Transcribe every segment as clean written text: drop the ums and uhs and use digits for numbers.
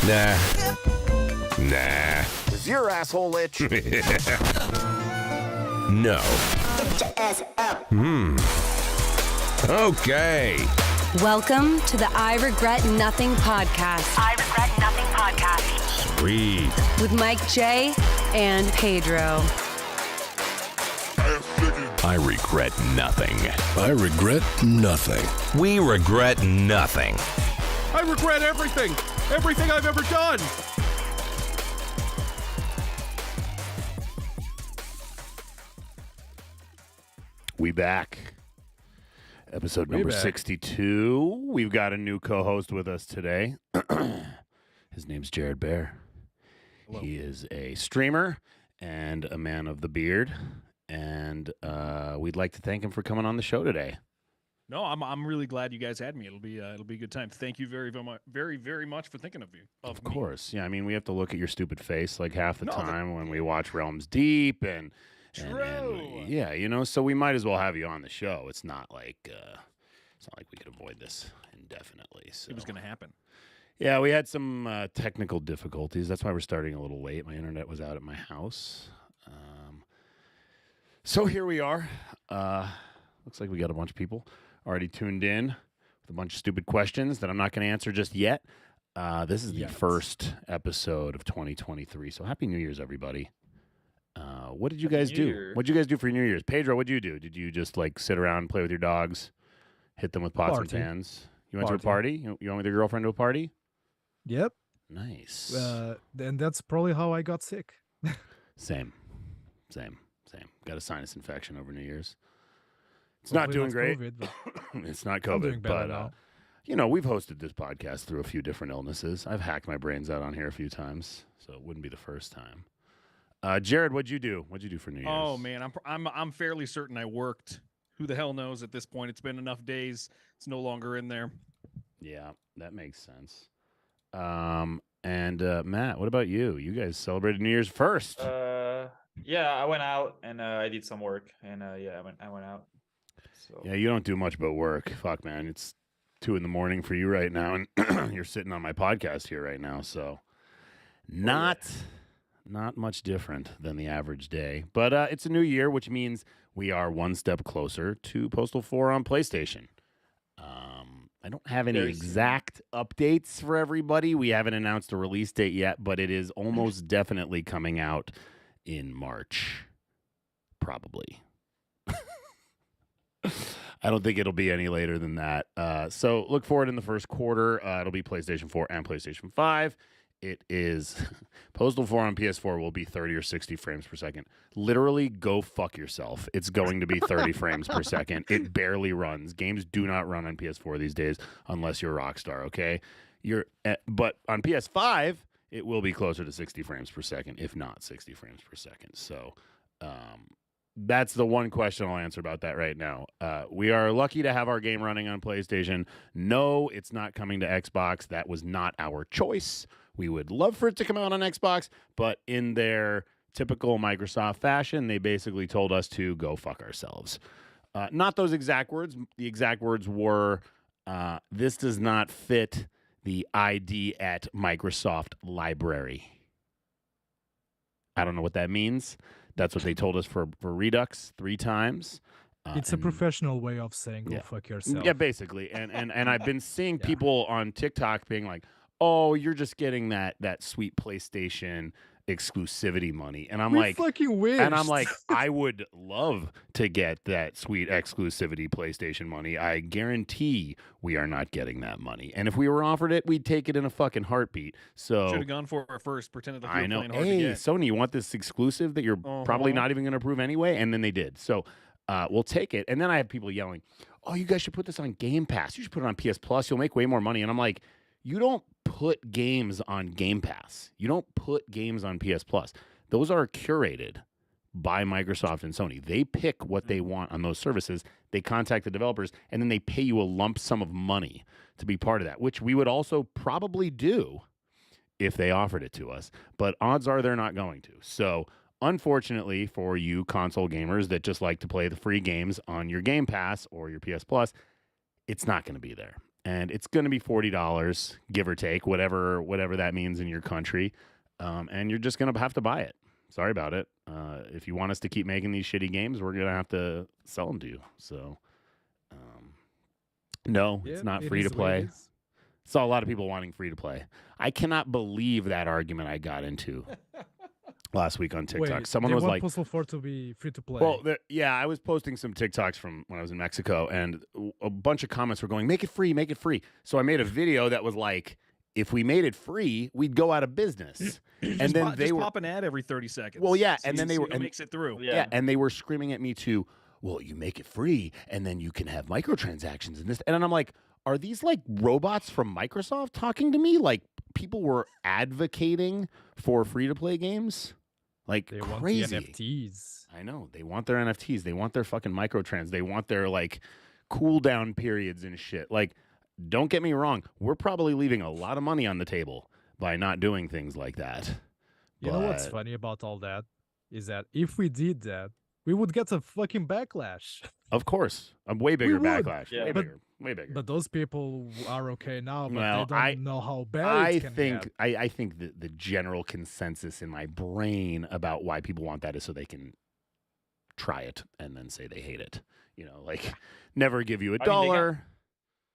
Nah. Is your asshole itch? No. Get your ass up. Okay. Welcome to the I Regret Nothing podcast. I Regret Nothing podcast. Sweet. With Mike J. and Pedro. I regret nothing. I regret nothing. We regret nothing. I regret everything. Everything I've ever done. We back. Episode number back. 62. We've got a new co-host with us today. His name's Jared Bear. Hello. He is a streamer and a man of the beard. And we'd like to thank him for coming on the show today. No, I'm really glad you guys had me. It'll be a good time. Thank you very much for thinking of me. Of course. Yeah, I mean, we have to look at your stupid face like half the time when we watch Realms Deep and yeah, you know, so we might as well have you on the show. It's not like we could avoid this indefinitely. So It was going to happen. yeah, we had some technical difficulties. That's why we're starting a little late. My internet was out at my house. So here we are. Looks like we got a bunch of people already tuned in with a bunch of stupid questions that I'm not going to answer just yet. This is the first episode of 2023. So happy New Year's, everybody. What did you guys do? What did you guys do for New Year's? Pedro, what did you do? Did you just like sit around, play with your dogs, hit them with pots and pans? You went to a party? You went with your girlfriend to a party? Yep. Nice. And that's probably how I got sick. Same. Got a sinus infection over New Year's. It's not doing great. COVID, but It's not I'm COVID, doing better but now. you know, we've hosted this podcast through a few different illnesses. I've hacked my brains out on here a few times, so it wouldn't be the first time. Jared, what'd you do? What'd you do for New Year's? Oh man, I'm fairly certain I worked. Who the hell knows at this point? It's been enough days. It's no longer in there. Yeah, that makes sense. And Matt, what about you? You guys celebrated New Year's first. Yeah, I went out and I did some work, and yeah, I went out. So Yeah, you don't do much but work. Fuck, man, it's 2 a.m. for you right now, and you're sitting on my podcast here right now, so not much different than the average day. But it's a new year, which means we are one step closer to Postal 4 on PlayStation. I don't have any exact updates for everybody. We haven't announced a release date yet, but it is almost definitely coming out in March, probably. I don't think it'll be any later than that. So look for it in the first quarter. It'll be PlayStation 4 and PlayStation 5. It is Postal 4 on PS4 will be 30 or 60 frames per second. Literally, go fuck yourself. It's going to be 30 frames per second. It barely runs. Games do not run on PS4 these days unless you're Rockstar, okay? But on PS5, it will be closer to 60 frames per second, if not 60 frames per second. So that's the one question I'll answer about that right now. We are lucky to have our game running on PlayStation. No, it's not coming to Xbox. That was not our choice. We would love for it to come out on Xbox, but in their typical Microsoft fashion, they basically told us to go fuck ourselves. Not those exact words. The exact words were, this does not fit the ID at Microsoft library. I don't know what that means. That's what they told us for Redux 3 times. It's a professional way of saying go fuck yourself. Yeah, basically. And I've been seeing people on TikTok being like, oh, you're just getting that sweet PlayStation exclusivity money. And I'm like, fucking wish. And I'm like, I would love to get that sweet exclusivity PlayStation money. I guarantee we are not getting that money. And if we were offered it, we'd take it in a fucking heartbeat. So Should have gone for it first. Pretended that I you were know. playing hard to Hey, get. Sony, you want this exclusive that you're probably not even going to approve anyway? And then they did. So we'll take it. And then I have people yelling, oh, you guys should put this on Game Pass. You should put it on PS Plus. You'll make way more money. And I'm like, you don't put games on Game Pass. You don't put games on PS Plus. Those are curated by Microsoft and Sony. They pick what they want on those services. They contact the developers, and then they pay you a lump sum of money to be part of that, which we would also probably do if they offered it to us. But odds are they're not going to. So unfortunately for you console gamers that just like to play the free games on your Game Pass or your PS Plus, it's not going to be there. and it's going to be $40, give or take, whatever that means in your country, and you're just going to have to buy it. Sorry about it. If you want us to keep making these shitty games, we're going to have to sell them to you. So, no, it's not free to play. Saw a lot of people wanting free to play. I cannot believe that argument I got into last week on TikTok. Wait, Someone they was want like, Postal 4 to be free to play. well, yeah, I was posting some TikToks from when I was in Mexico, and a bunch of comments were going, make it free, make it free. So I made a video that was like, if we made it free, we'd go out of business. And then they were pop an ad every 30 seconds. Well, yeah, So and then you they see were who and, makes it through. yeah, and they were screaming at me too. Well, you make it free, and then you can have microtransactions and this. And I'm like, are these like robots from Microsoft talking to me? Like people were advocating for free to play games, like they crazy. want the NFTs. I know they want their NFTs. They want their fucking microtrans. They want their like cooldown periods and shit. Like, don't get me wrong. We're probably leaving a lot of money on the table by not doing things like that. You know what's funny about all that is that if we did that, we would get a fucking backlash. Of course, a way bigger would. backlash. Yeah. Way But- bigger. Way bigger. But those people are okay now, but Well, they don't know how bad it can get. I think the general consensus in my brain about why people want that is so they can try it and then say they hate it. You know, like never give you a I mean, dollar.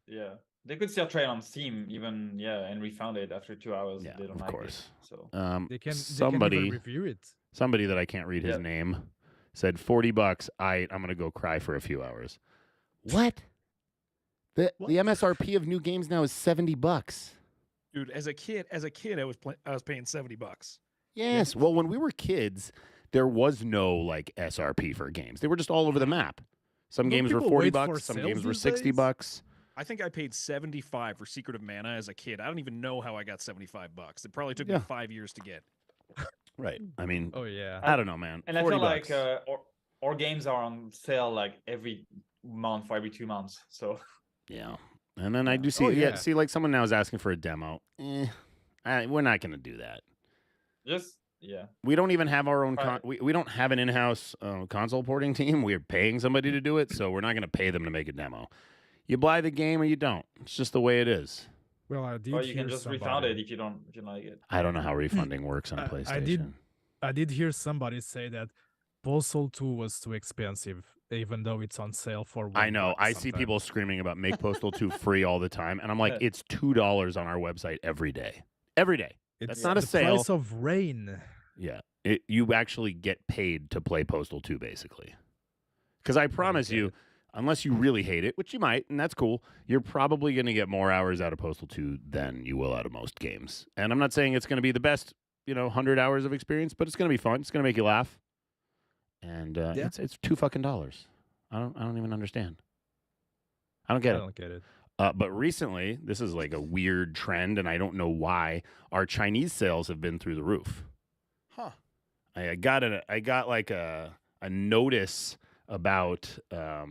Yeah, they could still try it on Steam, even and refound it after 2 hours. Yeah, if they don't of like course. It, so They can somebody even review it. somebody that I can't read his Yep. name said $40. I'm gonna go cry for a few hours. What? The MSRP of new games now is $70. Dude, as a kid, I was paying $70. Yes. Well, when we were kids, there was no like SRP for games. They were just all over the map. Some Don't games were people wait for $40, some sales games were these $60. days? I think I paid 75 for Secret of Mana as a kid. I don't even know how I got $75. It probably took Yeah. me 5 years to get. Right. I mean, Oh yeah. I don't know, man. and I feel like $40. our games are on sale like every month or every 2 months. So Yeah. And then I do see, Oh, yeah. yeah. See, like someone now is asking for a demo. We're not going to do that. just We don't even have our own. Right. We don't have an in-house console porting team. We're paying somebody to do it, so we're not going to pay them to make a demo. You buy the game or you don't. It's just the way it is. Well, I did or you hear can just somebody, refund it if you don't like it. I don't know how refunding works on I- PlayStation. I did hear somebody say that Postal 2 was too expensive, even though it's on sale for I know. $1 I see sometimes. people screaming about make Postal 2 free all the time, and I'm like, it's $2 on our website every day. Every day. It's That's not a the sale. price of rain. Yeah. You actually get paid to play Postal 2, basically. Because I promise get you, it. unless you really hate it, which you might, and that's cool, you're probably going to get more hours out of Postal 2 than you will out of most games. And I'm not saying it's going to be the best, 100 hours of experience, but it's going to be fun. It's going to make you laugh. And Yeah. it's $2 fucking. I don't even understand. I don't get I it. don't get it. But recently, this is like a weird trend, and I don't know why. Our Chinese sales have been through the roof. Huh. I got like a notice about a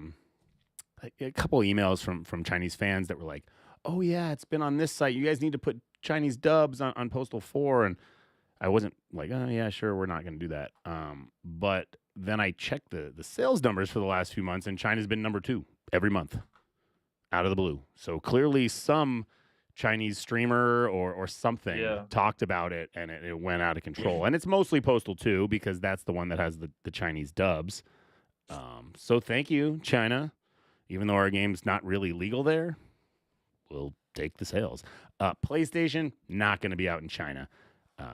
couple emails from Chinese fans that were like, "Oh yeah, it's been on this site. You guys need to put Chinese dubs on Postal 4." And I wasn't like, "Oh yeah, sure, we're not going to do that." But then I checked the sales numbers for the last few months, and China's been number 2 every month, out of the blue. So clearly, some Chinese streamer or something talked about it, and it went out of control. And it's mostly Postal 2 because that's the one that has the Chinese dubs. So thank you, China. Even though our game's not really legal there, we'll take the sales. PlayStation, not going to be out in China.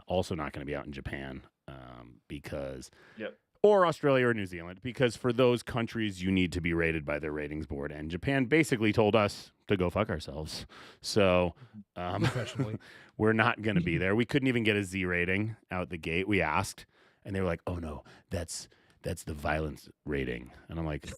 Also not going to be out in Japan because... Yep. Or Australia or New Zealand, because for those countries, you need to be rated by their ratings board. And Japan basically told us to go fuck ourselves. So Professionally. we're not going to be there. We couldn't even get a Z rating out the gate. We asked, and they were like, "Oh, no, that's the violence rating." And I'm like,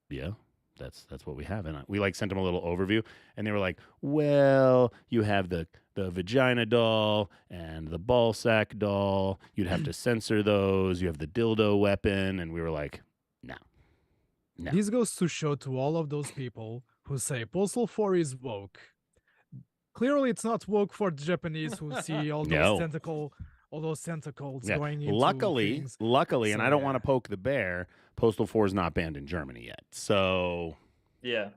yeah, that's what we have. And we like sent them a little overview, and they were like, "Well, you have the vagina doll and the ball sack doll. You'd have to censor those. You have the dildo weapon." And we were like, no. This goes to show to all of those people who say Postal 4 is woke. Clearly, it's not woke for the Japanese who see all those No. tentacles Yeah. going into Luckily, things. and So, I don't yeah. want to poke the bear, Postal 4 is not banned in Germany yet. So Yeah.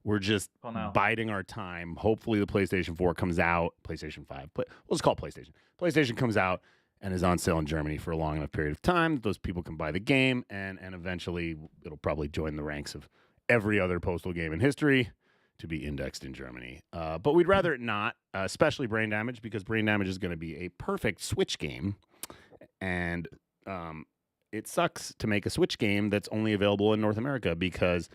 We're just For now. biding our time. Hopefully, the PlayStation 4 comes out. PlayStation 5. We'll just call it PlayStation. PlayStation comes out and is on sale in Germany for a long enough period of time that those people can buy the game, and eventually it'll probably join the ranks of every other Postal game in history to be indexed in Germany. But we'd rather it not, especially Brain Damage, because Brain Damage is going to be a perfect Switch game. And it sucks to make a Switch game that's only available in North America because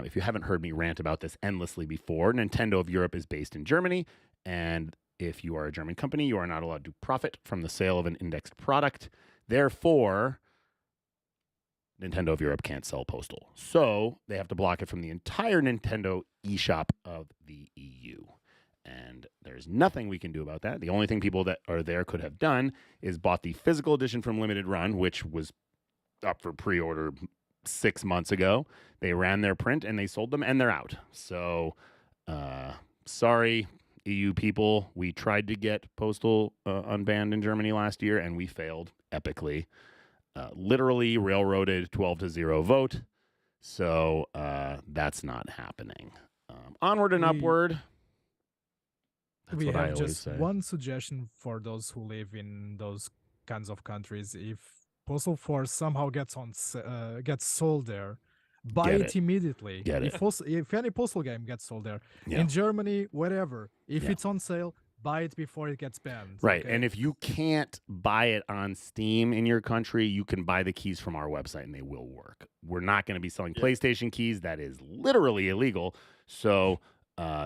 if you haven't heard me rant about this endlessly before, Nintendo of Europe is based in Germany. And if you are a German company, you are not allowed to profit from the sale of an indexed product. Therefore, Nintendo of Europe can't sell Postal. So they have to block it from the entire Nintendo eShop of the EU. And there's nothing we can do about that. The only thing people that are there could have done is bought the physical edition from Limited Run, which was up for pre-order 6 months ago. They ran their print and they sold them and they're out. So sorry, EU people. We tried to get Postal unbanned in Germany last year and we failed epically. Literally railroaded 12-0 vote. So that's not happening. Onward and upward. That's We what I have always just say. one suggestion for those who live in those kinds of countries. If Postal 4 somehow gets sold there, buy Get it it. immediately. Get If any Postal game gets sold there, Yeah. in Germany, whatever, if Yeah. it's on sale, buy it before it gets banned. Right. okay? And if you can't buy it on Steam in your country, you can buy the keys from our website and they will work. We're not going to be selling PlayStation keys. That is literally illegal. So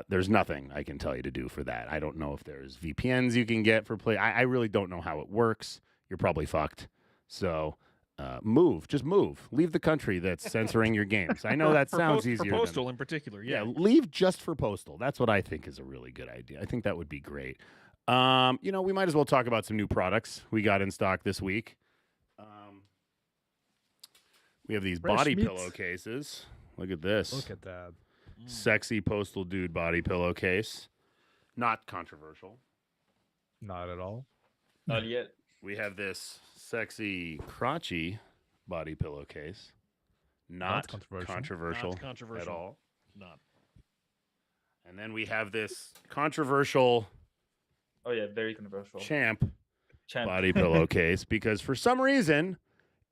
there's nothing I can tell you to do for that. I don't know if there's VPNs you can get for play. I really don't know how it works. You're probably fucked. So move. Just move. Leave the country that's censoring your games. I know that sounds easier. For Postal in particular, Yeah, leave just for Postal. That's what I think is a really good idea. I think that would be great. We might as well talk about some new products we got in stock this week. We have these Fresh body meat. pillowcases. Look at this. Look at that. Sexy Postal dude body pillowcase. Not controversial. Not at all. Not yet. We have this sexy crotchy body pillowcase. Not controversial, Not controversial. at all. Not. And then we have this controversial Oh yeah, very controversial. champ Champ. body pillowcase because for some reason,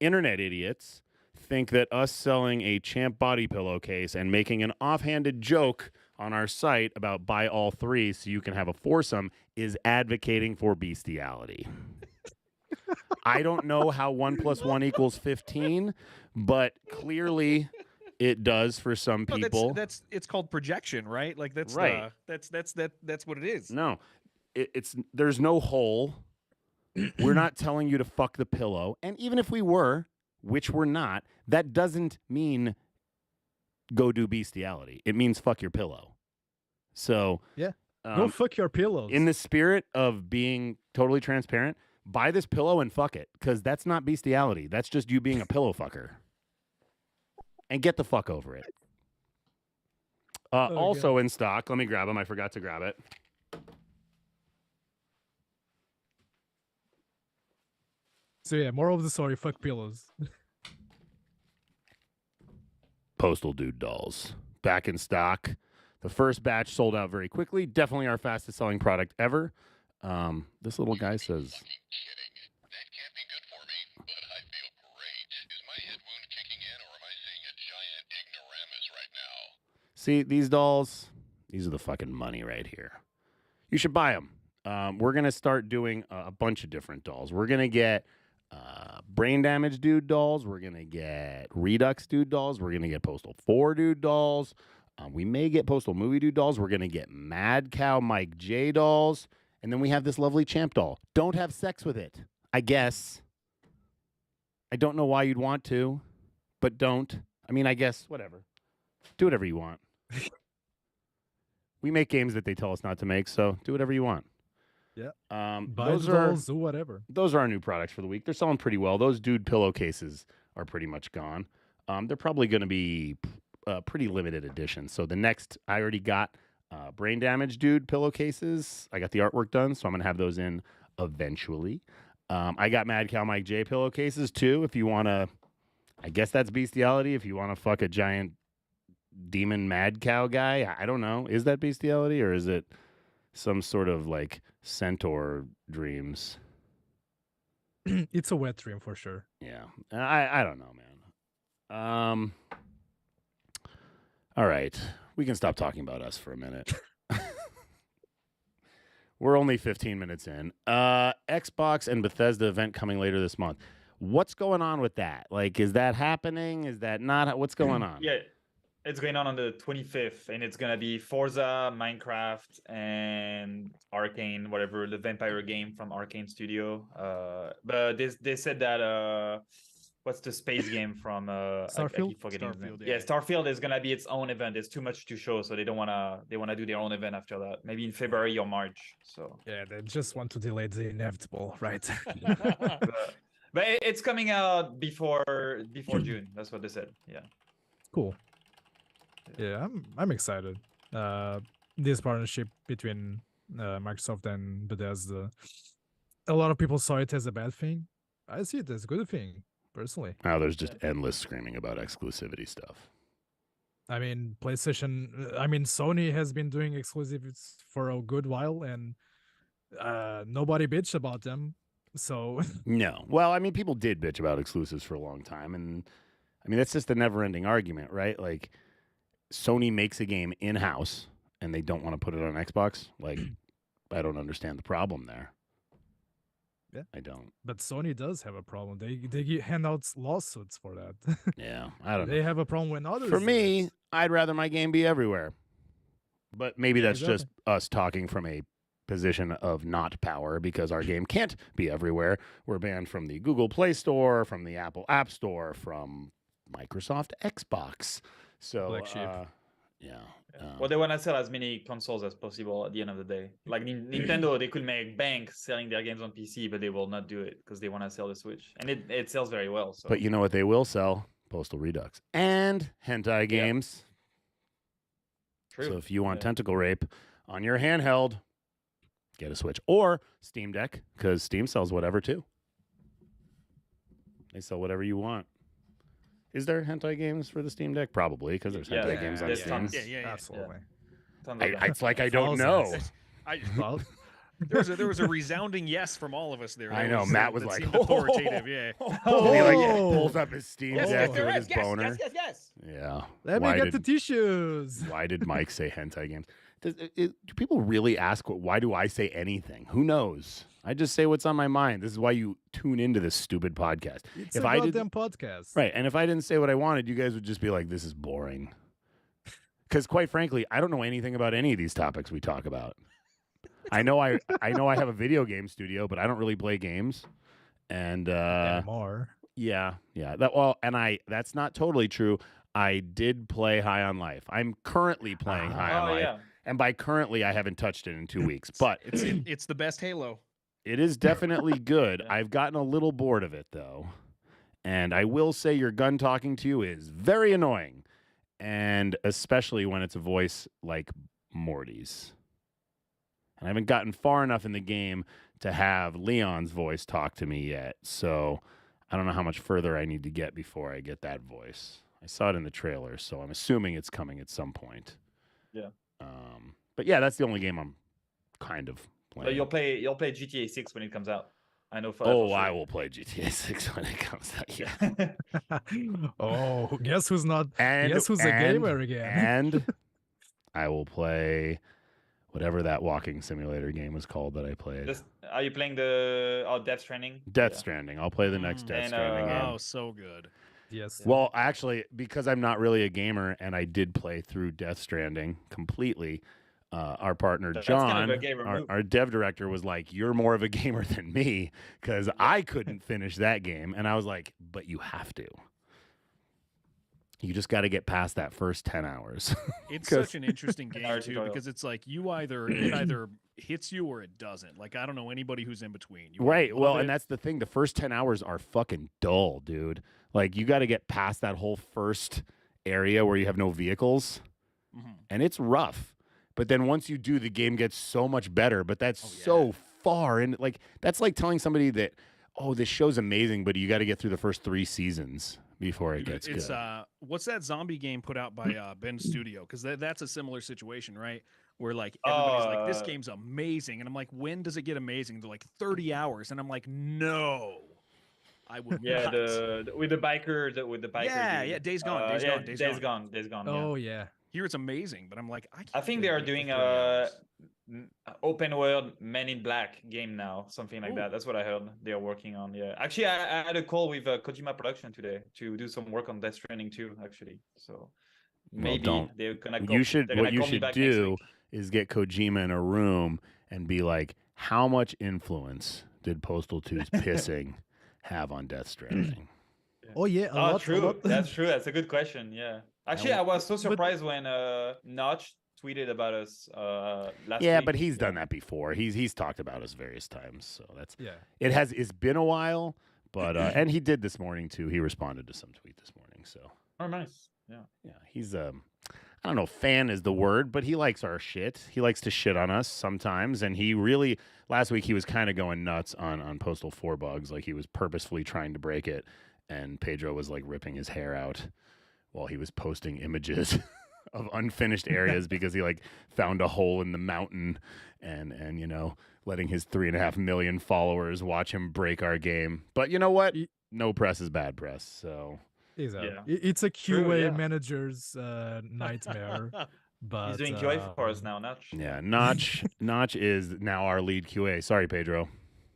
internet idiots think that us selling a champ body pillowcase and making an offhanded joke on our site about buy all three so you can have a foursome is advocating for bestiality. I don't know how 1 + 1 = 15, but clearly it does for some No, people. that's it's called projection, right? Like that's Right. that's what it is. No, it's there's no hole. We're not telling you to fuck the pillow, and even if we were, which we're not, that doesn't mean go do bestiality. It means fuck your pillow. So Yeah. Go fuck your pillows. in the spirit of being totally transparent, buy this pillow and fuck it, because that's not bestiality. That's just you being a pillow fucker. And get the fuck over it. Also in stock, let me grab them. I forgot to grab it. So yeah, moral of the story, fuck pillows. Postal Dude dolls. Back in stock. The first batch sold out very quickly. Definitely our fastest selling product ever. This little guy says, see, these dolls, these are the fucking money right here. You should buy them. We're going to start doing a bunch of different dolls. We're going to get Brain Damage Dude dolls. We're going to get Redux Dude dolls. We're going to get Postal 4 Dude dolls. We may get Postal Movie Dude dolls. We're going to get Mad Cow Mike J dolls. And then we have this lovely Champ doll. Don't have sex with it, I guess. I don't know why you'd want to, but don't. I mean, I guess, whatever. Do whatever you want. We make games that they tell us not to make, so do whatever you want. Yeah. Buy the dolls, do whatever. Those are our new products for the week. They're selling pretty well. Those dude pillowcases are pretty much gone. They're probably going to be pretty limited edition. So the next, I already got Brain Damage Dude pillowcases. I got the artwork done, so I'm going to have those in eventually. I got Mad Cow Mike J pillowcases too. If you want to, I guess that's bestiality. If you want to fuck a giant demon mad cow guy. I don't know. Is that bestiality or is it some sort of like centaur dreams? It's a wet dream for sure. Yeah. I don't know, man. All right. We can stop talking about us for a minute. We're only 15 minutes in. Xbox and Bethesda event coming later this month. What's going on with that? Like, is that happening? Is that not? What's going on? Yeah, it's going on the 25th, and it's gonna be Forza, Minecraft, and Arcane, whatever the vampire game from Arcane Studio. But they said that what's the space game from I Starfield? keep forgetting his name. Starfield, Yeah, yeah. Starfield is gonna be its own event. There's too much to show, so they wanna do their own event after that. Maybe in February or March. So Yeah, they just want to delay the inevitable, right? but it's coming out before June. That's what they said. Yeah. Cool. Yeah, I'm excited. This partnership between Microsoft and Bethesda, a lot of people saw it as a bad thing. I see it as a good thing, personally. Now there's just endless screaming about exclusivity stuff. I mean, Sony has been doing exclusives for a good while, and nobody bitched about them. So No. Well, I mean, people did bitch about exclusives for a long time. And I mean, that's just a never ending argument, right? Like, Sony makes a game in house and they don't want to put it on Xbox. Like, I don't understand the problem there. Yeah. I don't. But Sony does have a problem. They hand out lawsuits for that. Yeah. I don't know. They have a problem when others. For do me, it. I'd rather my game be everywhere. But maybe that's just us talking from a position of not power because our game can't be everywhere. We're banned from the Google Play Store, from the Apple App Store, from Microsoft Xbox. So, Black sheep. Yeah. Well, they want to sell as many consoles as possible at the end of the day. Like Nintendo, they could make bank selling their games on PC, but they will not do it because they want to sell the Switch. And it sells very well. So. But you know what they will sell? Postal Redux. And hentai games. True. So if you want tentacle rape on your handheld, get a Switch. Or Steam Deck, because Steam sells whatever too. They sell whatever you want. Is there hentai games for the Steam Deck? Probably, because there's hentai games on there's Steam. tons. Yeah. Absolutely. Tons of them. It's like I don't know. Well, There was a resounding yes from all of us there. I That know. Matt was that like, seemed authoritative. Yeah. And he like pulls up his Steam Yes, Deck yes, with his boner. yes. Yeah. let me get the tissues. Why did Mike say hentai games? Do people really ask, why do I say anything? Who knows? I just say what's on my mind. This is why you tune into this stupid podcast. It's if a I goddamn podcast. Right, and if I didn't say what I wanted, you guys would just be like, this is boring. Because quite frankly, I don't know anything about any of these topics we talk about. I know I have a video game studio, but I don't really play games. And Anymore. yeah. That's not totally true. I did play High on Life. I'm currently playing High on Life. Yeah. And by currently, I haven't touched it in 2 weeks. But It's the best Halo. it is definitely good. I've gotten a little bored of it, though. And I will say your gun talking to you is very annoying. And especially when it's a voice like Morty's. And I haven't gotten far enough in the game to have Leon's voice talk to me yet. So I don't know how much further I need to get before I get that voice. I saw it in the trailer, so I'm assuming it's coming at some point. Yeah. But yeah, that's the only game I'm kind of playing. But you'll play GTA 6 when it comes out. I know. I will play GTA 6 when it comes out. Yeah. Oh, guess who's not? And Guess who's a gamer again? And I will play whatever that walking simulator game was called that I played. Are you playing Death Stranding? Death Stranding. I'll play the next Death And, Stranding game. Oh, so good. Yes. Well, actually, because I'm not really a gamer and I did play through Death Stranding completely, our partner That's John, kind of a gamer move. our dev director, was like, "You're more of a gamer than me," because I couldn't finish that game, and I was like, "But you have to. You just got to get past that first 10 hours." It's such an interesting game Hour too tutorial. because it's like it either hits you or it doesn't. Like I don't know anybody who's in between. You Right. either Well, love and it- that's the thing. The first 10 hours are fucking dull, dude. Like, you got to get past that whole first area where you have no vehicles, and it's rough. But then once you do, the game gets so much better. But that's so far. And, like, that's like telling somebody that, oh, this show's amazing, but you got to get through the first 3 seasons before it Dude, gets it's good. what's that zombie game put out by Ben Studio? Because that's a similar situation, right? Where like everybody's like, this game's amazing, and I'm like, when does it get amazing? They're like 30 hours, and I'm like, no, I will Yeah, not. with the biker, with the biker Yeah, dude. yeah, Days Gone, Days Yeah, Gone, Days Days Gone. Gone, Days Gone. Yeah. Oh yeah. Here it's amazing, but I'm like, I can't I think play they a are game for doing 30 hours. open world Men in Black game now, something like Ooh. that. That's what I heard they are working on. Yeah, actually, I had a call with Kojima Production today to do some work on Death Stranding too. Actually, so maybe don't. they're gonna You should. they're What gonna you call me should back next do week. is get Kojima in a room and be like, "How much influence did Postal 2's pissing have on Death Stranding?" Oh yeah, a Oh, lot. true. A lot. That's true. That's a good question. Yeah. Actually, I was so But- surprised when Notch tweeted about us last Yeah, week. but he's done that before. He's talked about us various times. So that's Yeah. it's been a while, but and he did this morning too. He responded to some tweet this morning. So Oh, nice. Yeah. yeah, he's I don't know, fan is the word, but he likes our shit. He likes to shit on us sometimes, and he really last week he was kind of going nuts on Postal 4 bugs, like he was purposefully trying to break it, and Pedro was like ripping his hair out while he was posting images of unfinished areas because he like found a hole in the mountain and you know, letting his 3.5 million followers watch him break our game. But you know what? No press is bad press, so Exactly. Yeah. It's a True, QA yeah. nightmare's nightmare. But He's doing QA for us now, Notch. yeah, Notch is now our lead QA. Sorry, Pedro.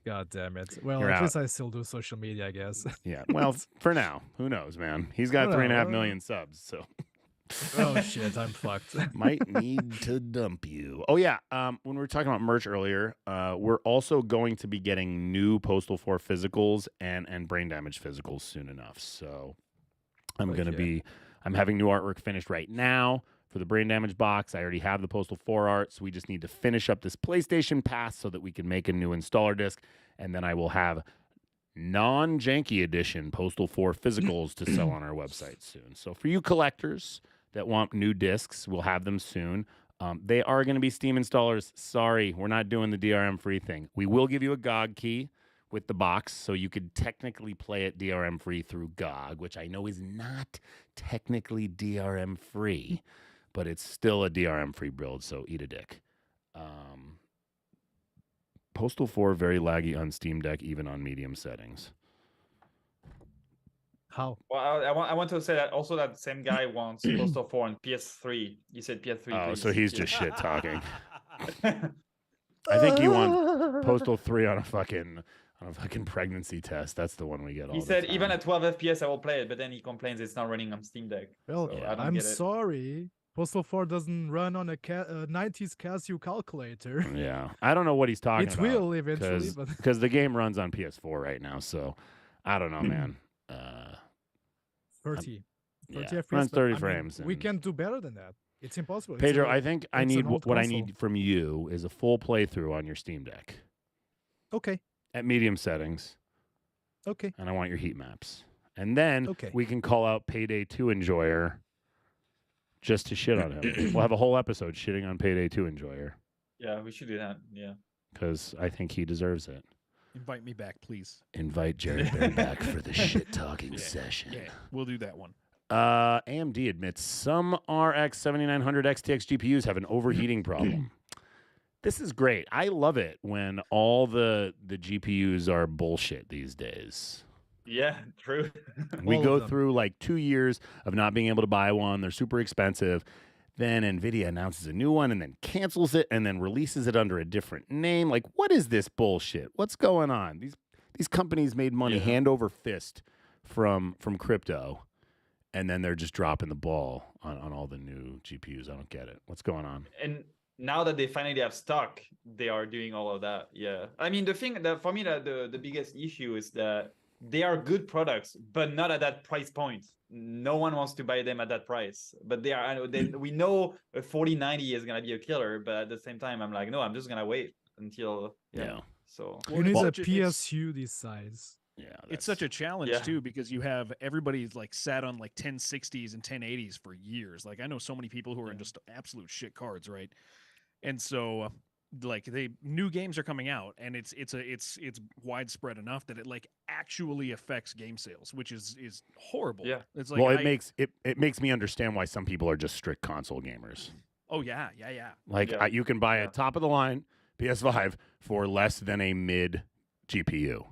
God damn it. Well, You're at least out. I still do social media, I guess. Yeah, well, for now, who knows, man? He's got Whatever. 3.5 million subs, so Oh shit, I'm fucked. might need to dump you. Oh yeah, when we were talking about merch earlier, we're also going to be getting new Postal 4 physicals and brain damage physicals soon enough. So I'm having new artwork finished right now for the brain damage box. I already have the Postal 4 art, so we just need to finish up this PlayStation Pass so that we can make a new installer disc, and then I will have non-janky edition Postal 4 physicals to sell on our website soon. So for you collectors that want new discs, we'll have them soon. They are going to be Steam installers. Sorry, we're not doing the DRM free thing. We will give you a GOG key with the box, so you could technically play it DRM free through GOG, which I know is not technically DRM free, but it's still a DRM free build, so eat a dick. Postal 4 very laggy on Steam Deck, even on medium settings. How? Well, I want to say that also that same guy wants Postal 4 on PS3. You said PS3. Oh, please. so he's just shit talking. I think you want Postal 3 on a fucking pregnancy test. That's the one we get all He the said time. even at 12 FPS I will play it, but then he complains it's not running on Steam Deck. Well, So I don't I'm get it. sorry. Postal 4 doesn't run on a 90s Casio calculator. Yeah, I don't know what he's talking It about. will eventually, but because the game runs on PS4 right now, so I don't know, man. 30. 30 yeah, FPS. runs but, 30 I mean, frames. we and- can do better than that. It's impossible. It's Pedro, a- I think I it's need an old what I console. need from you is a full playthrough on your Steam Deck Okay. at medium settings, Okay. and I want your heat maps. And then Okay. we can call out Payday 2 Enjoyer just to shit on him. We'll have a whole episode shitting on Payday 2 Enjoyer Yeah, we should do that. Yeah. because I think he deserves it. Invite me back, please. Invite Jared Bear back for the shit talking session. Yeah, we'll do that one. AMD admits some RX 7900 XTX GPUs have an overheating problem. This is great. I love it when all the GPUs are bullshit these days. Yeah, true. We All go of them. through like 2 years of not being able to buy one. They're super expensive. Then NVIDIA announces a new one and then cancels it and then releases it under a different name. Like, what is this bullshit? What's going on? These companies made money Yeah. hand over fist from crypto, and then they're just dropping the ball on all the new GPUs. I don't get it. What's going on? And now that they finally have stock, they are doing all of that. Yeah. I mean, the thing that for me that the biggest issue is that they are good products, but not at that price point. No one wants to buy them at that price. But they are. We know a 4090 is gonna be a killer, but at the same time, I'm like, no, I'm just gonna wait until Yeah. So You need Well, a it's- PSU this size. Yeah. It's such a challenge Yeah. too because you have everybody's like sat on like 1060s and 1080s for years. Like I know so many people who are in just absolute shit cards, right? And so like new games are coming out, and it's widespread enough that it like actually affects game sales, which is horrible. Yeah. It's like Well, it makes me understand why some people are just strict console gamers. oh yeah. Like Yeah. you can buy Yeah. a top of the line PS5 for less than a mid GPU.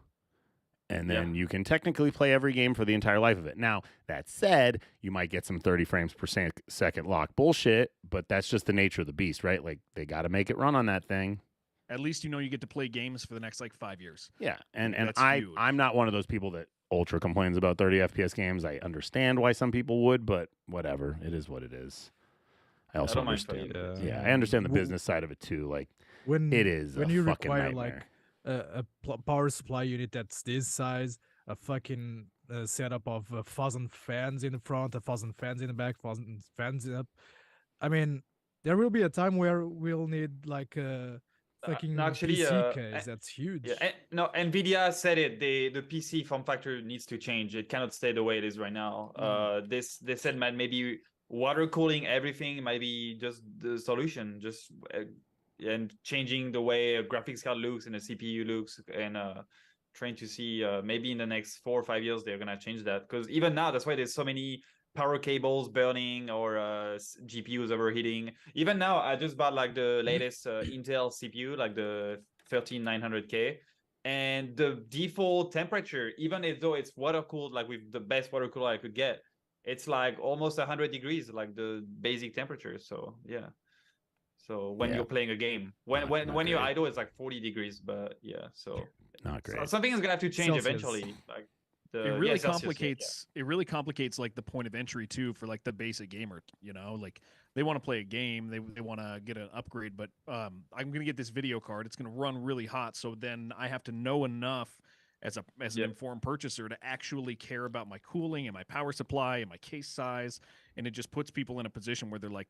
And then you can technically play every game for the entire life of it. Now, that said, you might get some 30 frames per second lock bullshit, but that's just the nature of the beast, right? Like, they got to make it run on that thing. At least you know you get to play games for the next like 5 years. Yeah, and That's huge. I'm not one of those people that ultra complains about 30 FPS games. I understand why some people would, but whatever. It is what it is. I also don't mind understand. 30 Yeah, I understand the W- business side of it too. Like, When it is when a you fucking require nightmare. like power supply unit that's this size, a fucking setup of 1,000 fans in the front, 1,000 fans in the back, 1,000 fans up. I mean, there will be a time where we'll need like a fucking no, actually, PC case. That's huge. Yeah, no, Nvidia said it. The PC form factor needs to change. It cannot stay the way it is right now. They said maybe water cooling everything might be just the solution. Just and changing the way a graphics card looks and a CPU looks, and trying to see maybe in the next 4 or 5 years they're gonna change that. Because even now, that's why there's so many power cables burning or GPUs overheating. Even now, I just bought like the latest Intel CPU, like the 13900K, and the default temperature, even though it's water cooled, like with the best water cooler I could get, it's like almost 100 degrees, like the basic temperature. So yeah. So when you're playing a game, when Not you're great. idle, it's like 40 degrees. But yeah, so Not great. something is gonna have to change Celsius. eventually. Like It really Celsius, yeah. complicates. It really complicates like the point of entry too for like the basic gamer. You know, like they want to play a game, they want to get an upgrade, but I'm gonna get this video card. It's gonna run really hot, so then I have to know enough as an informed purchaser to actually care about my cooling and my power supply and my case size, and it just puts people in a position where they're like,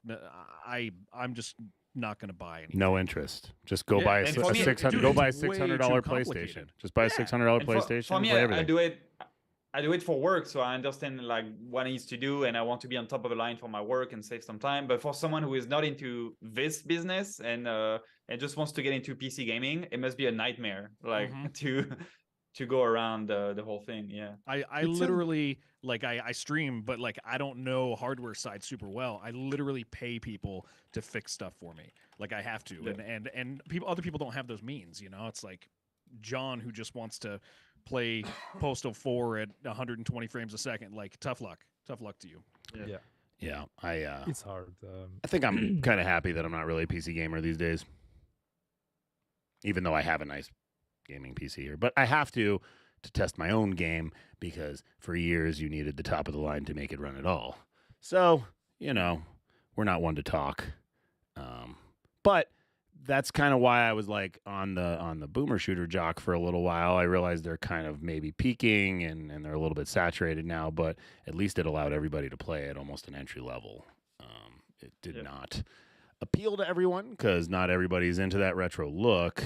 I'm just not gonna buy anything. No interest. Just go Yeah, buy a and for me, $600. dude, Go buy a it's way too $600 complicated. PlayStation. Just buy a $600 And PlayStation. For me, play I everything. do it for work, so I understand like what I need to do, and I want to be on top of the line for my work and save some time. But for someone who is not into this business and just wants to get into PC gaming, it must be a nightmare, like to go around the whole thing. Yeah, I literally like I stream, but like I don't know hardware side super well. I literally pay people to fix stuff for me. Like I have to, Yeah. and other people don't have those means. You know, it's like John who just wants to play Postal 4 at 120 frames a second. Like tough luck to you. Yeah, It's hard. I think I'm kind of happy that I'm not really a PC gamer these days. Even though I have a nice gaming PC here, but I have to test my own game because for years you needed the top of the line to make it run at all. So, you know, we're not one to talk. But that's kind of why I was like on the boomer shooter jock for a little while. I realized they're kind of maybe peaking and they're a little bit saturated now, but at least it allowed everybody to play at almost an entry level. It did not appeal to everyone because not everybody's into that retro look,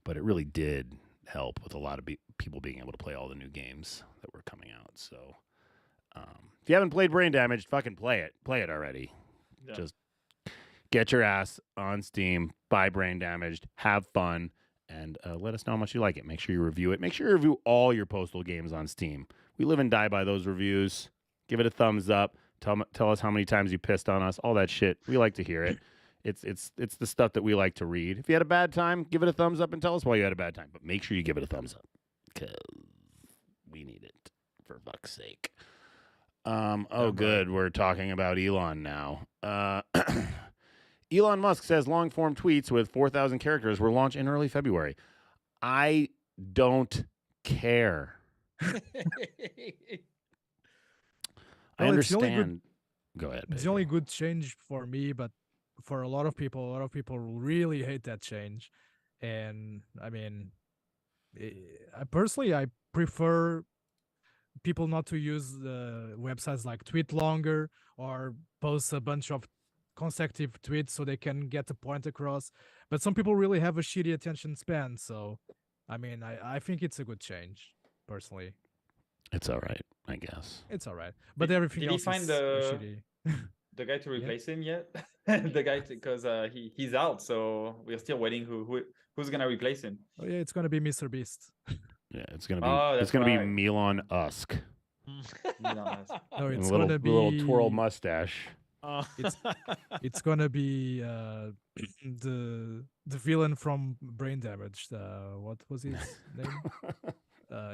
but it really did help with a lot of people being able to play all the new games that were coming out. So if you haven't played Brain Damaged, fucking play it already. Yeah. Just get your ass on Steam, buy Brain Damaged, have fun, and let us know how much you like it. Make sure you review it. Make sure you review all your Postal games on Steam. We live and die by those reviews. Give it a thumbs up. Tell us how many times you pissed on us. All that shit. We like to hear it. It's the stuff that we like to read. If you had a bad time, give it a thumbs up and tell us why you had a bad time. But make sure you give it a thumbs up because we need it, for fuck's sake. Good. We're talking about Elon now. Elon Musk says long-form tweets with 4,000 characters will launch in early February. I don't care. I Well, it's the only understand. Go ahead. It's baby. the only good change for me, but for a lot of people really hate that change. And I mean, I personally prefer people not to use the websites like Tweet Longer or post a bunch of consecutive tweets so they can get the point across. But some people really have a shitty attention span. So, I mean, I think it's a good change, personally. It's all right, I guess. It's all right. But everything did he else find is the- shitty. the guy to replace him yet. The guy because he's out, so we're still waiting who's gonna replace him. Oh yeah, it's gonna be Mr. Beast. Yeah, it's gonna be Oh, it's that's gonna be right. Milon Usk. No, And it's a little, gonna be little twirl mustache. It's gonna be the villain from Brain Damage. What was his name?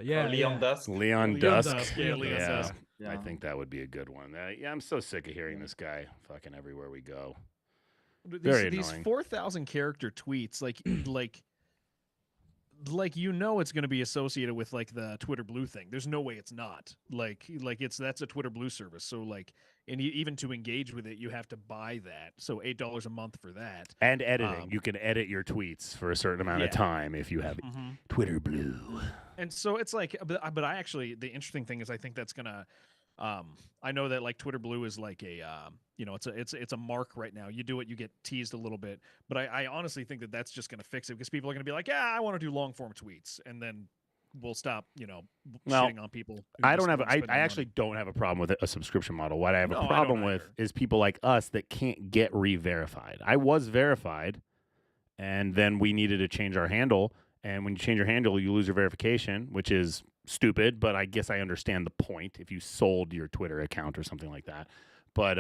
Yeah, Leon yeah. Dusk. Leon Leon Dusk. Dusk, yeah, Leon Yeah, Dusk. I think that would be a good one. Yeah, I'm so sick of hearing this guy fucking everywhere we go. Very These annoying. 4,000 character tweets, like you know it's going to be associated with like the Twitter Blue thing. There's no way it's not. Like that's a Twitter Blue service. So like, and even to engage with it, you have to buy that. So $8 a month for that. And editing. You can edit your tweets for a certain amount of time if you have Twitter Blue. And so it's like, but I actually, the interesting thing is I think that's gonna. I know that like Twitter Blue is like a, it's a mark right now. You do it, you get teased a little bit, but I honestly think that that's just going to fix it because people are going to be like, yeah, I want to do long form tweets, and then we'll stop, shitting on people. I actually don't have a problem with a subscription model. What I have a problem with is people like us that can't get re-verified. I was verified, and then we needed to change our handle, and when you change your handle, you lose your verification, which is stupid, but I guess I understand the point if you sold your Twitter account or something like that. But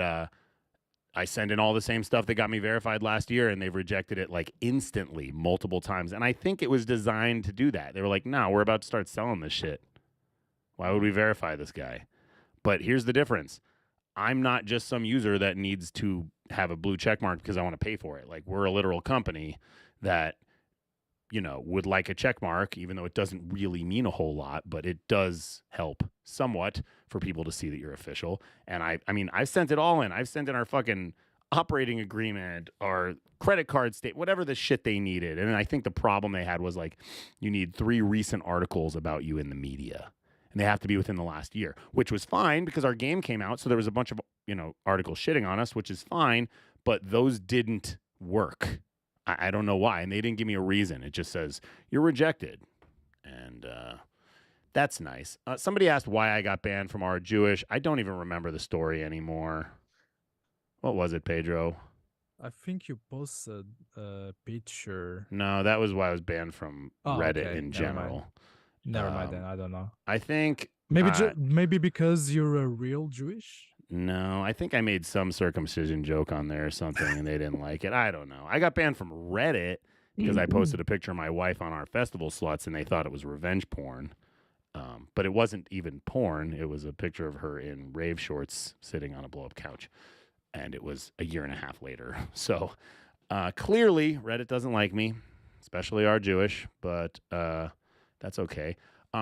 I send in all the same stuff that got me verified last year, and they've rejected it like instantly multiple times. And I think it was designed to do that. They were like, no, we're about to start selling this shit. Why would we verify this guy? But here's the difference. I'm not just some user that needs to have a blue check mark because I want to pay for it. Like, we're a literal company that would like a check mark, even though it doesn't really mean a whole lot, but it does help somewhat for people to see that you're official. And I mean, I've sent it all in. I've sent in our fucking operating agreement, our credit card state, whatever the shit they needed. And I think the problem they had was like, you need 3 recent articles about you in the media, and they have to be within the last year, which was fine because our game came out. So there was a bunch of, articles shitting on us, which is fine, but those didn't work. I don't know why, and they didn't give me a reason. It just says, you're rejected, and that's nice. Somebody asked why I got banned from Our Jewish. I don't even remember the story anymore. What was it, Pedro? I think you posted a picture. No, that was why I was banned from Reddit in general. Never mind then. I don't know. I think... Maybe because you're a real Jewish? No, I think I made some circumcision joke on there or something, and they didn't like it. I don't know. I got banned from Reddit because I posted a picture of my wife on our festival sluts, and they thought it was revenge porn. But it wasn't even porn. It was a picture of her in rave shorts sitting on a blow-up couch, and it was a year and a half later. So clearly, Reddit doesn't like me, especially Our Jewish, but that's okay.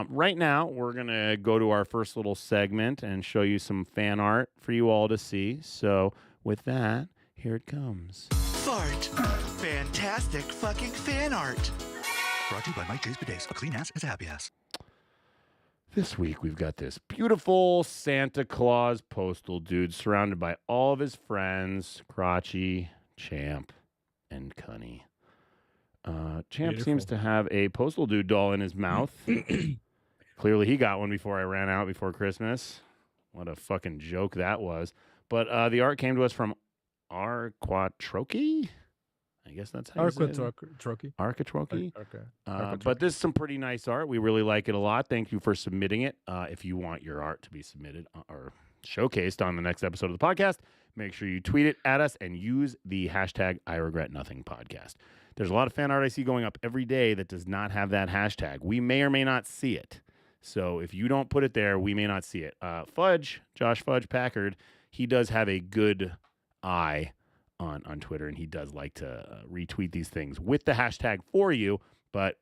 Right now, we're going to go to our first little segment and show you some fan art for you all to see. So with that, here it comes. Fart. Fantastic fucking fan art. Brought to you by Mike J's Bidets. A clean ass is a happy ass. This week, we've got this beautiful Santa Claus postal dude surrounded by all of his friends, Crotchy, Champ, and Cunny. Champ seems to have a postal dude doll in his mouth. Clearly, he got one before I ran out before Christmas. What a fucking joke that was. But the art came to us from Arquatroki. I guess that's how you say it. Arquatroki. But this is some pretty nice art. We really like it a lot. Thank you for submitting it. If you want your art to be submitted or showcased on the next episode of the podcast, make sure you tweet it at us and use the hashtag #IRegretNothingPodcast. There's a lot of fan art I see going up every day that does not have that hashtag. We may or may not see it. So if you don't put it there, we may not see it. Josh Fudge Packard, he does have a good eye on Twitter, and he does like to retweet these things with the hashtag for you, but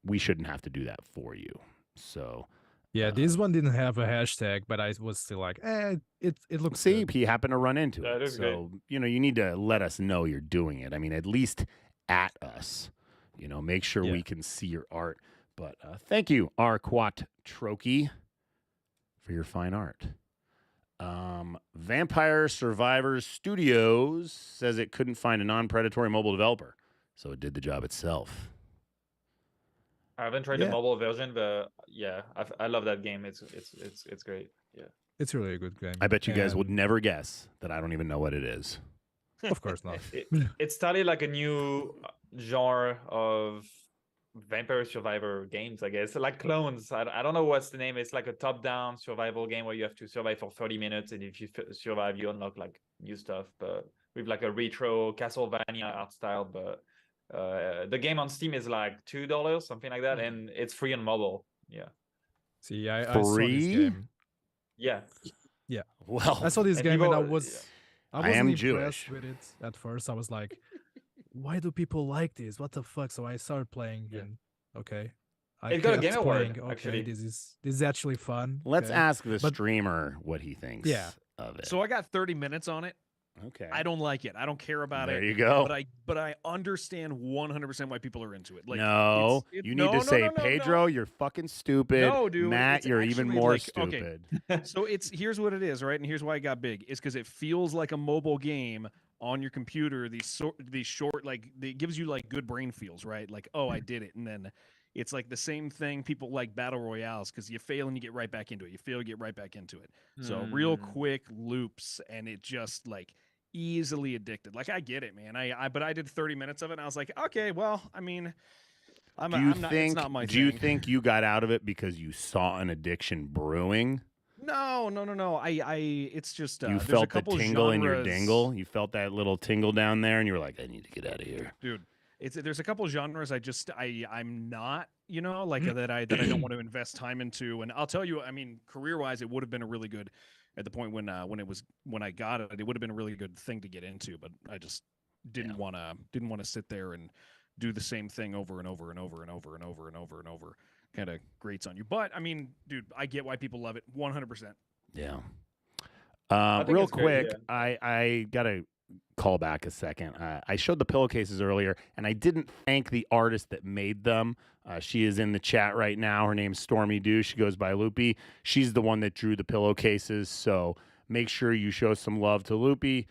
we shouldn't have to do that for you. So yeah, this one didn't have a hashtag, but I was still like, it looks See, good. he happened to run into That it. is So, you need to let us know you're doing it. I mean, at least at us. Make sure we can see your art. But thank you, Arquat Troki, for your fine art. Vampire Survivors Studios says it couldn't find a non-predatory mobile developer, so it did the job itself. I haven't tried the mobile version, but yeah, I love that game. It's great. Yeah. It's really a good game. I bet you guys would And never guess that I don't even know what it is. Of course not. It started like a new genre of vampire survivor games, I guess, like clones. I don't know what's the name. It's like a top-down survival game where you have to survive for 30 minutes, and if you survive, you unlock like new stuff, but with like a retro Castlevania art style. But the game on Steam is like $2, something like that, and it's free on mobile. Yeah. See, I saw this Free? game. Yeah. Well, I saw this And game and I people- was I I wasn't am impressed Jewish. with it at first. I was like, why do people like this? What the fuck? So I started playing and okay. I It got a kept Game Award, playing, okay, actually. this is actually fun. let's okay. ask the But- streamer what he thinks Yeah. of it. So I got 30 minutes on it. Okay. I don't like it. I don't care about there it. you go. But I understand 100% why people are into it. Like no, you need to say, Pedro, you're fucking stupid. No, dude, Matt, it's you're even actually more like- okay. stupid. So here's what it is, right? And here's why it got big. It's because it feels like a mobile game on your computer. These short, like, it gives you like good brain feels, right? Like, oh, I did it, and then it's like the same thing. People like battle royales because you fail and you get right back into it. You fail, you get right back into it. So real quick loops, and it just like easily addicted. Like I get it, man. But I did 30 minutes of it, and I was like, okay, well, I mean, Do you I'm not, think? it's not my Do you thing. think you got out of it because you saw an addiction brewing? No. It's just You there's a felt the couple tingle in your genres- dingle. You felt that little tingle down there, and you were like, "I need to get out of here." dude. There's a couple genres I'm not, like that I don't want to invest time into. And I'll tell you, I mean, career wise, it would have been a really good at the point when I got it. It would have been a really good thing to get into, but I just didn't want to sit there and do the same thing over and over and over and over and over and over and over. Kind of grates on you. But I mean, dude, I get why people love it 100%. Yeah. think Real it's great, quick, I gotta call back a second. I showed the pillowcases earlier, and I didn't thank the artist that made them. She is in the chat right now. Her name's Stormy Dew. She goes by Loopy. She's the one that drew the pillowcases. So make sure you show some love to Loopy.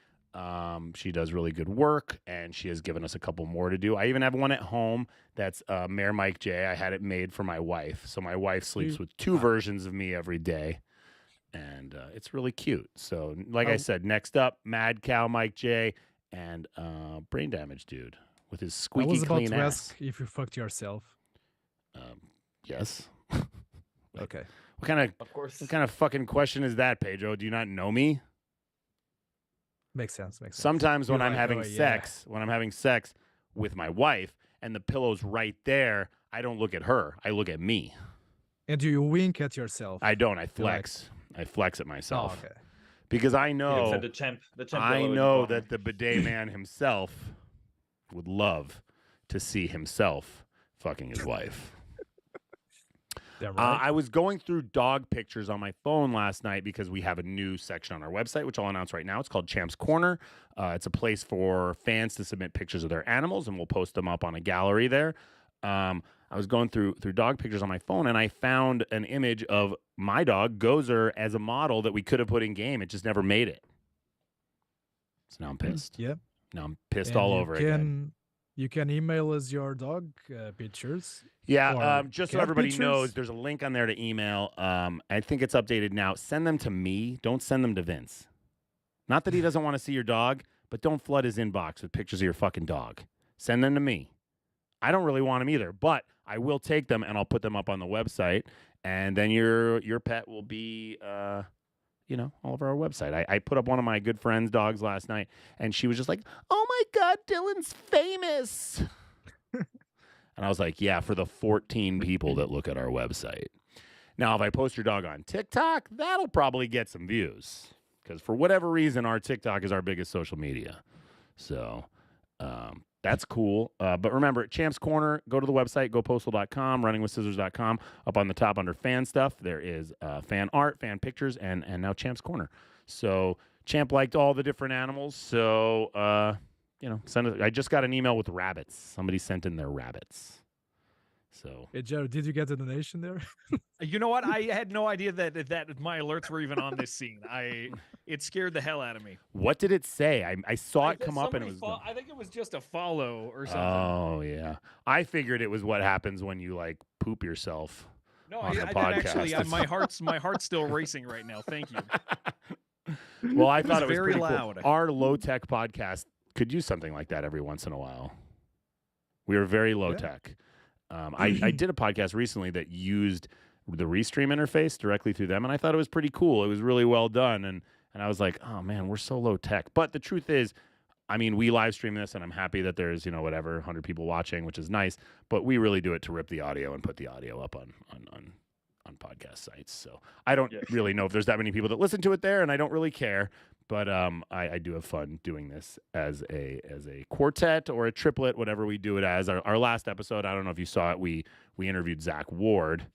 She does really good work, and she has given us a couple more to do. I even have one at home that's Mayor Mike J. I had it made for my wife. So my wife sleeps with two versions of me every day. And it's really cute. So, like I said, next up, Mad Cow Mike J and Brain Damage Dude with his I squeaky was about clean to ass. ask if you fucked yourself. Yes. Okay. Of course. What kind of fucking question is that, Pedro? Do you not know me? Makes sense. Sometimes when You're I'm right, having oh, yeah. sex with my wife and the pillow's right there, I don't look at her. I look at me. And do you wink at yourself? I don't. I Feel like- flex. I flex at Oh, myself okay. because I He know looks at the champ. The champ I pillow is know gone. that the bidet man himself would love to see himself fucking his wife. Damn right. I was going through dog pictures on my phone last night because we have a new section on our website, which I'll announce right now. It's called Champ's Corner. It's a place for fans to submit pictures of their animals, and we'll post them up on a gallery there. I was going through dog pictures on my phone, and I found an image of my dog, Gozer, as a model that we could have put in game. It just never made it. So now I'm pissed. Yeah. Now I'm pissed And all you over can, again. You can email us your dog pictures. Yeah, or just so cat everybody pictures? knows, there's a link on there to email. I think it's updated now. Send them to me. Don't send them to Vince. Not that he doesn't want to see your dog, but don't flood his inbox with pictures of your fucking dog. Send them to me. I don't really want them either, but I will take them and I'll put them up on the website, and then your pet will be, all over our website. I put up one of my good friend's dogs last night, and she was just like, "Oh my God, Dylan's famous." And I was like, yeah, for the 14 people that look at our website. Now, if I post your dog on TikTok, that'll probably get some views. Because for whatever reason, our TikTok is our biggest social media. So that's cool. But remember, Champ's Corner, go to the website, gopostal.com, runningwithscissors.com. Up on the top under fan stuff, there is fan art, fan pictures, and now Champ's Corner. So Champ liked all the different animals. So... I just got an email with rabbits. Somebody sent in their rabbits. So Hey, Jared, did you get a donation there? You know what? I had no idea that my alerts were even on this scene. It scared the hell out of me. what did it say? I saw it come up and it Somebody was. I think it was just a follow or something. Oh yeah. I figured it was what happens when you like poop yourself. No, on the I podcast. actually, my heart's still racing right now. Thank you. Well, I thought it was very pretty loud. cool. Our low tech podcast could use something like that every once in a while. We are very low tech. I did a podcast recently that used the Restream interface directly through them, and I thought it was pretty cool. It was really well done, and I was like, oh man, we're so low tech. But the truth is, I mean, we live stream this, and I'm happy that there's, 100 people watching, which is nice. But we really do it to rip the audio and put the audio up on podcast sites. So I don't really know if there's that many people that listen to it there, and I don't really care. But I do have fun doing this as a quartet or a triplet, whatever we do it as. Our last episode, I don't know if you saw it, we interviewed Zach Ward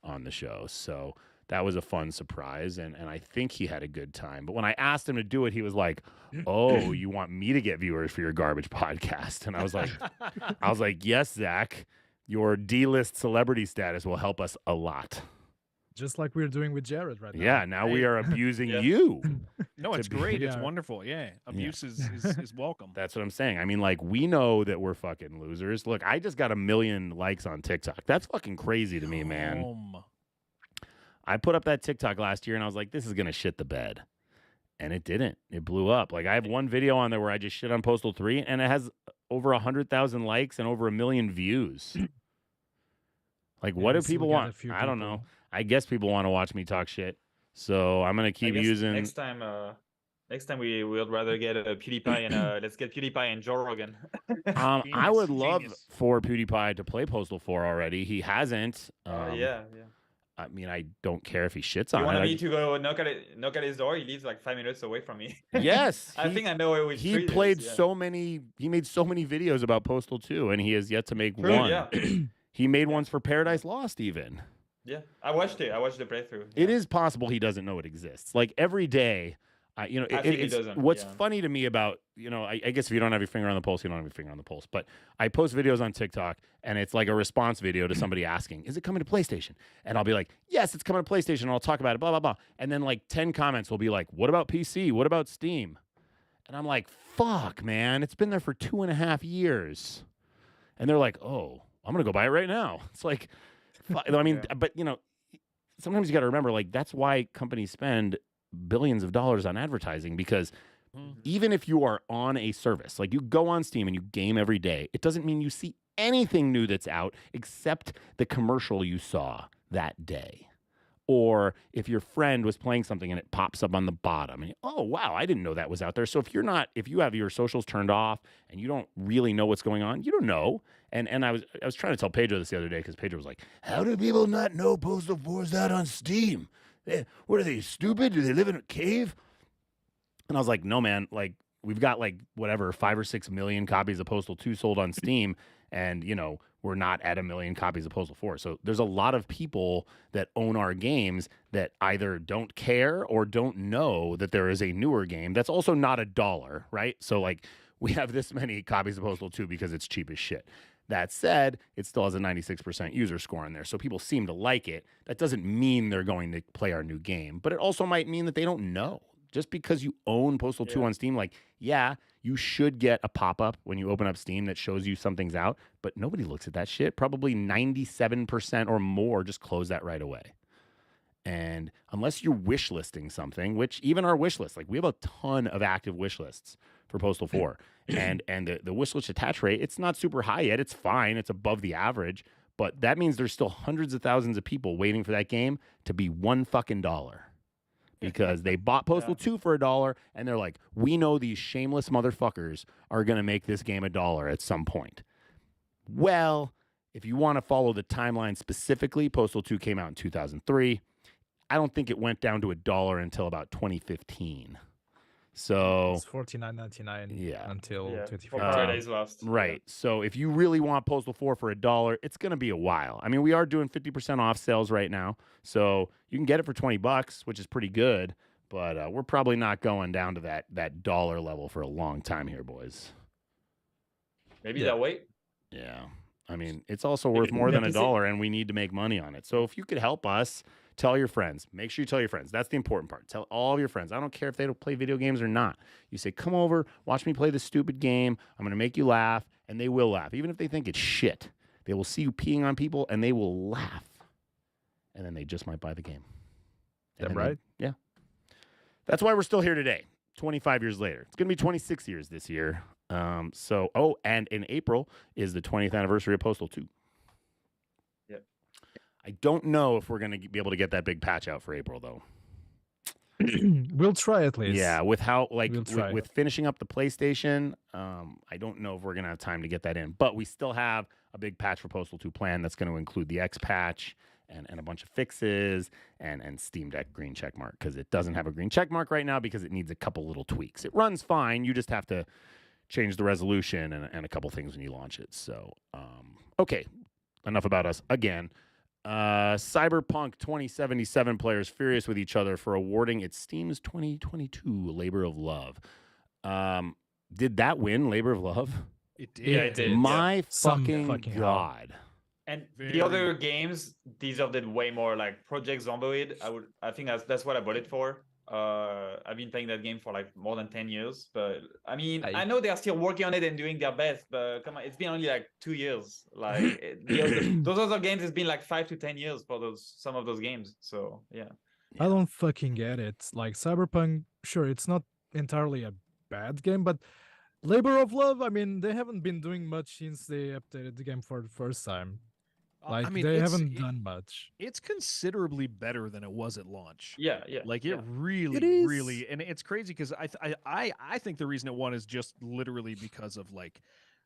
on the show. So that was a fun surprise, and I think he had a good time. But when I asked him to do it, he was like, oh, you want me to get viewers for your garbage podcast? And I was like, yes, Zach, your D-list celebrity status will help us a lot. Just like we're doing with Jared right now. Yeah, now we are abusing you. No, it's great. It's wonderful. Yeah, abuse is welcome. That's what I'm saying. I mean, like, we know that we're fucking losers. Look, I just got 1 million likes on TikTok. That's fucking crazy to me, man. I put up that TikTok last year, and I was like, this is going to shit the bed. And it didn't. It blew up. Like, I have one video on there where I just shit on Postal 3, and it has over 100,000 likes and over 1 million views. Like, what do people want? I don't know. I guess people want to watch me talk shit. So I'm going to keep using... Next time we would rather get a PewDiePie and let's get PewDiePie and Joe Rogan. I would love for PewDiePie to play Postal 4 already. He hasn't. Yeah. I mean, I don't care if he shits on it. You want me to go knock at his door? He lives like 5 minutes away from me. Yes. I think I know which he played so many. He made so many videos about Postal 2, and he has yet to make one. Yeah. He made ones for Paradise Lost even. Yeah, I watched it. I watched the playthrough. Yeah. It is possible he doesn't know it exists. Like every day, I think he doesn't. What's funny to me about, I guess if you don't have your finger on the pulse, you don't have your finger on the pulse. But I post videos on TikTok, and it's like a response video to somebody asking, is it coming to PlayStation? And I'll be like, yes, it's coming to PlayStation. And I'll talk about it, blah, blah, blah. And then like 10 comments will be like, what about PC? What about Steam? And I'm like, fuck, man. It's been there for 2.5 years. And they're like, oh, I'm going to go buy it right now. It's like, I mean, but, sometimes you got to remember, like, that's why companies spend billions of dollars on advertising, because even if you are on a service, like you go on Steam and you game every day, it doesn't mean you see anything new that's out except the commercial you saw that day. Or if your friend was playing something and it pops up on the bottom and oh, wow, I didn't know that was out there. So if you have your socials turned off and you don't really know what's going on, you don't know. And I was trying to tell Pedro this the other day, because Pedro was like, how do people not know Postal 4 is out on Steam? What are they, stupid? Do they live in a cave? And I was like, no, man, like we've got like whatever 5 or 6 million copies of Postal 2 sold on Steam, and we're not at 1 million copies of Postal 4. So there's a lot of people that own our games that either don't care or don't know that there is a newer game that's also not $1, right? So like we have this many copies of Postal 2 because it's cheap as shit. That said, it still has a 96% user score in there, so people seem to like it. That doesn't mean they're going to play our new game, but it also might mean that they don't know. Just because you own Postal 2 on Steam, like, yeah, you should get a pop-up when you open up Steam that shows you something's out, but nobody looks at that shit. Probably 97% or more just close that right away. And unless you're wish listing something, which even our wish list, like we have a ton of active wish lists for Postal 4. and the wish list attach rate, it's not super high yet. It's fine. It's above the average. But that means there's still hundreds of thousands of people waiting for that game to be $1 because they bought Postal 2 for $1, and they're like, we know these shameless motherfuckers are going to make this game $1 at some point. Well, if you want to follow the timeline specifically, Postal 2 came out in 2003. I don't think it went down to $1 until about 2015. So it's $49.99 until 2015. Paradise Lost. Right. So if you really want Postal 4 for $1, it's going to be a while. I mean, we are doing 50% off sales right now, so you can get it for $20, which is pretty good. But we're probably not going down to that dollar level for a long time here, boys. Maybe that wait. Yeah. I mean, it's also worth more than $1, and we need to make money on it. So if you could help us, tell your friends. Make sure you tell your friends. That's the important part. Tell all of your friends. I don't care if they don't play video games or not. You say, come over, watch me play this stupid game. I'm going to make you laugh, and they will laugh. Even if they think it's shit, they will see you peeing on people, and they will laugh. and then they just might buy the game. That then right? Yeah. That's why we're still here today, 25 years later. It's going to be 26 years this year. And in April is the 20th anniversary of Postal 2. Yep. I don't know if we're going to be able to get that big patch out for April, though. We'll try at least. Yeah, with how We'll try. with finishing up the PlayStation, I don't know if we're gonna have time to get that in. But we still have a big patch for Postal 2 planned that's going to include the X patch and a bunch of fixes and Steam Deck green check mark, because it doesn't have a green check mark right now because it needs a couple little tweaks. It runs fine. You just have to change the resolution and a couple things when you launch it. So, okay, enough about us again. Cyberpunk 2077 players furious with each other for awarding its Steam's 2022 Labor of Love. Did that win Labor of Love? It did. Yeah, it did. My Some fucking fucking hell. God. And Very- the other games deserved it way more. Like Project Zomboid, I think that's what I bought it for. I've been playing that game for like more than 10 years, but I mean, I know they are still working on it and doing their best, but come on, it's been only like 2 years. Like those other games, it's been like 5 to 10 years for some of those games. So yeah. I don't fucking get it. Like Cyberpunk, sure, it's not entirely a bad game, but Labor of Love, I mean, they haven't been doing much since they updated the game for the first time. Like, I mean, they it's- haven't it- done much. It's considerably better than it was at launch. Yeah. Like yeah. it really, It is. really, and it's crazy because I think the reason it won is just literally because of like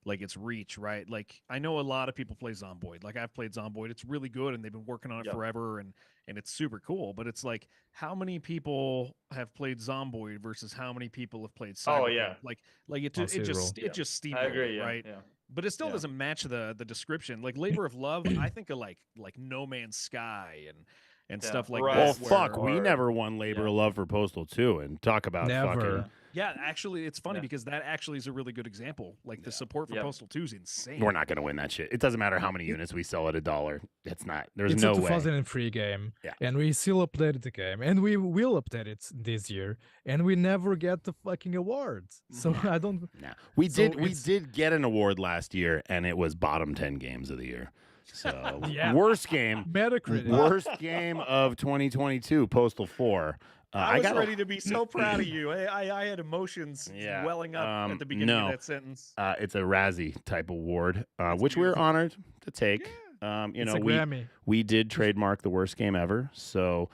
its reach, right? Like I know a lot of people play Zomboid. Like I've played Zomboid. It's really good, and they've been working on it Yeah. forever, and it's super cool. But it's like, how many people have played Zomboid versus how many people have played Cyberpunk? Oh, yeah. Like I'll say it just I steamrolled agree. it, Yeah. right? Yeah. But it still Yeah. doesn't match the description. Like Labor of Love, I think of like No Man's Sky and Yeah, stuff like Rust. Well, that. fuck, where- we or- never won Labor of Love for Postal 2, and talk about Never. fucking... Yeah, actually, it's funny Yeah. because that actually is a really good example. Like the support for Yeah. Postal 2 is insane. We're not going to win that shit. It doesn't matter how many units we sell at $1. It's not. There's It's no a way. 2003 game, Yeah. and we still updated the game, and we will update it this year, and we never get the fucking awards. So I don't. Nah. We So did. We it's- did get an award last year, and it was bottom 10 games of the year. So Yeah. worst game, Metacritic. worst game of 2022, Postal 4. I was got ready to be so proud of you. I had emotions Yeah, welling up at the beginning no. of that sentence. It's a Razzie type award, That's which we're beautiful. honored to take. Yeah. You It's know, a Grammy. we did trademark the worst game ever. So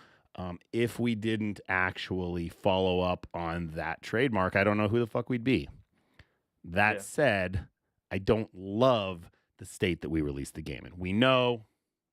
if we didn't actually follow up on that trademark, I don't know who the fuck we'd be. That Yeah. said, I don't love the state that we released the game in. We know,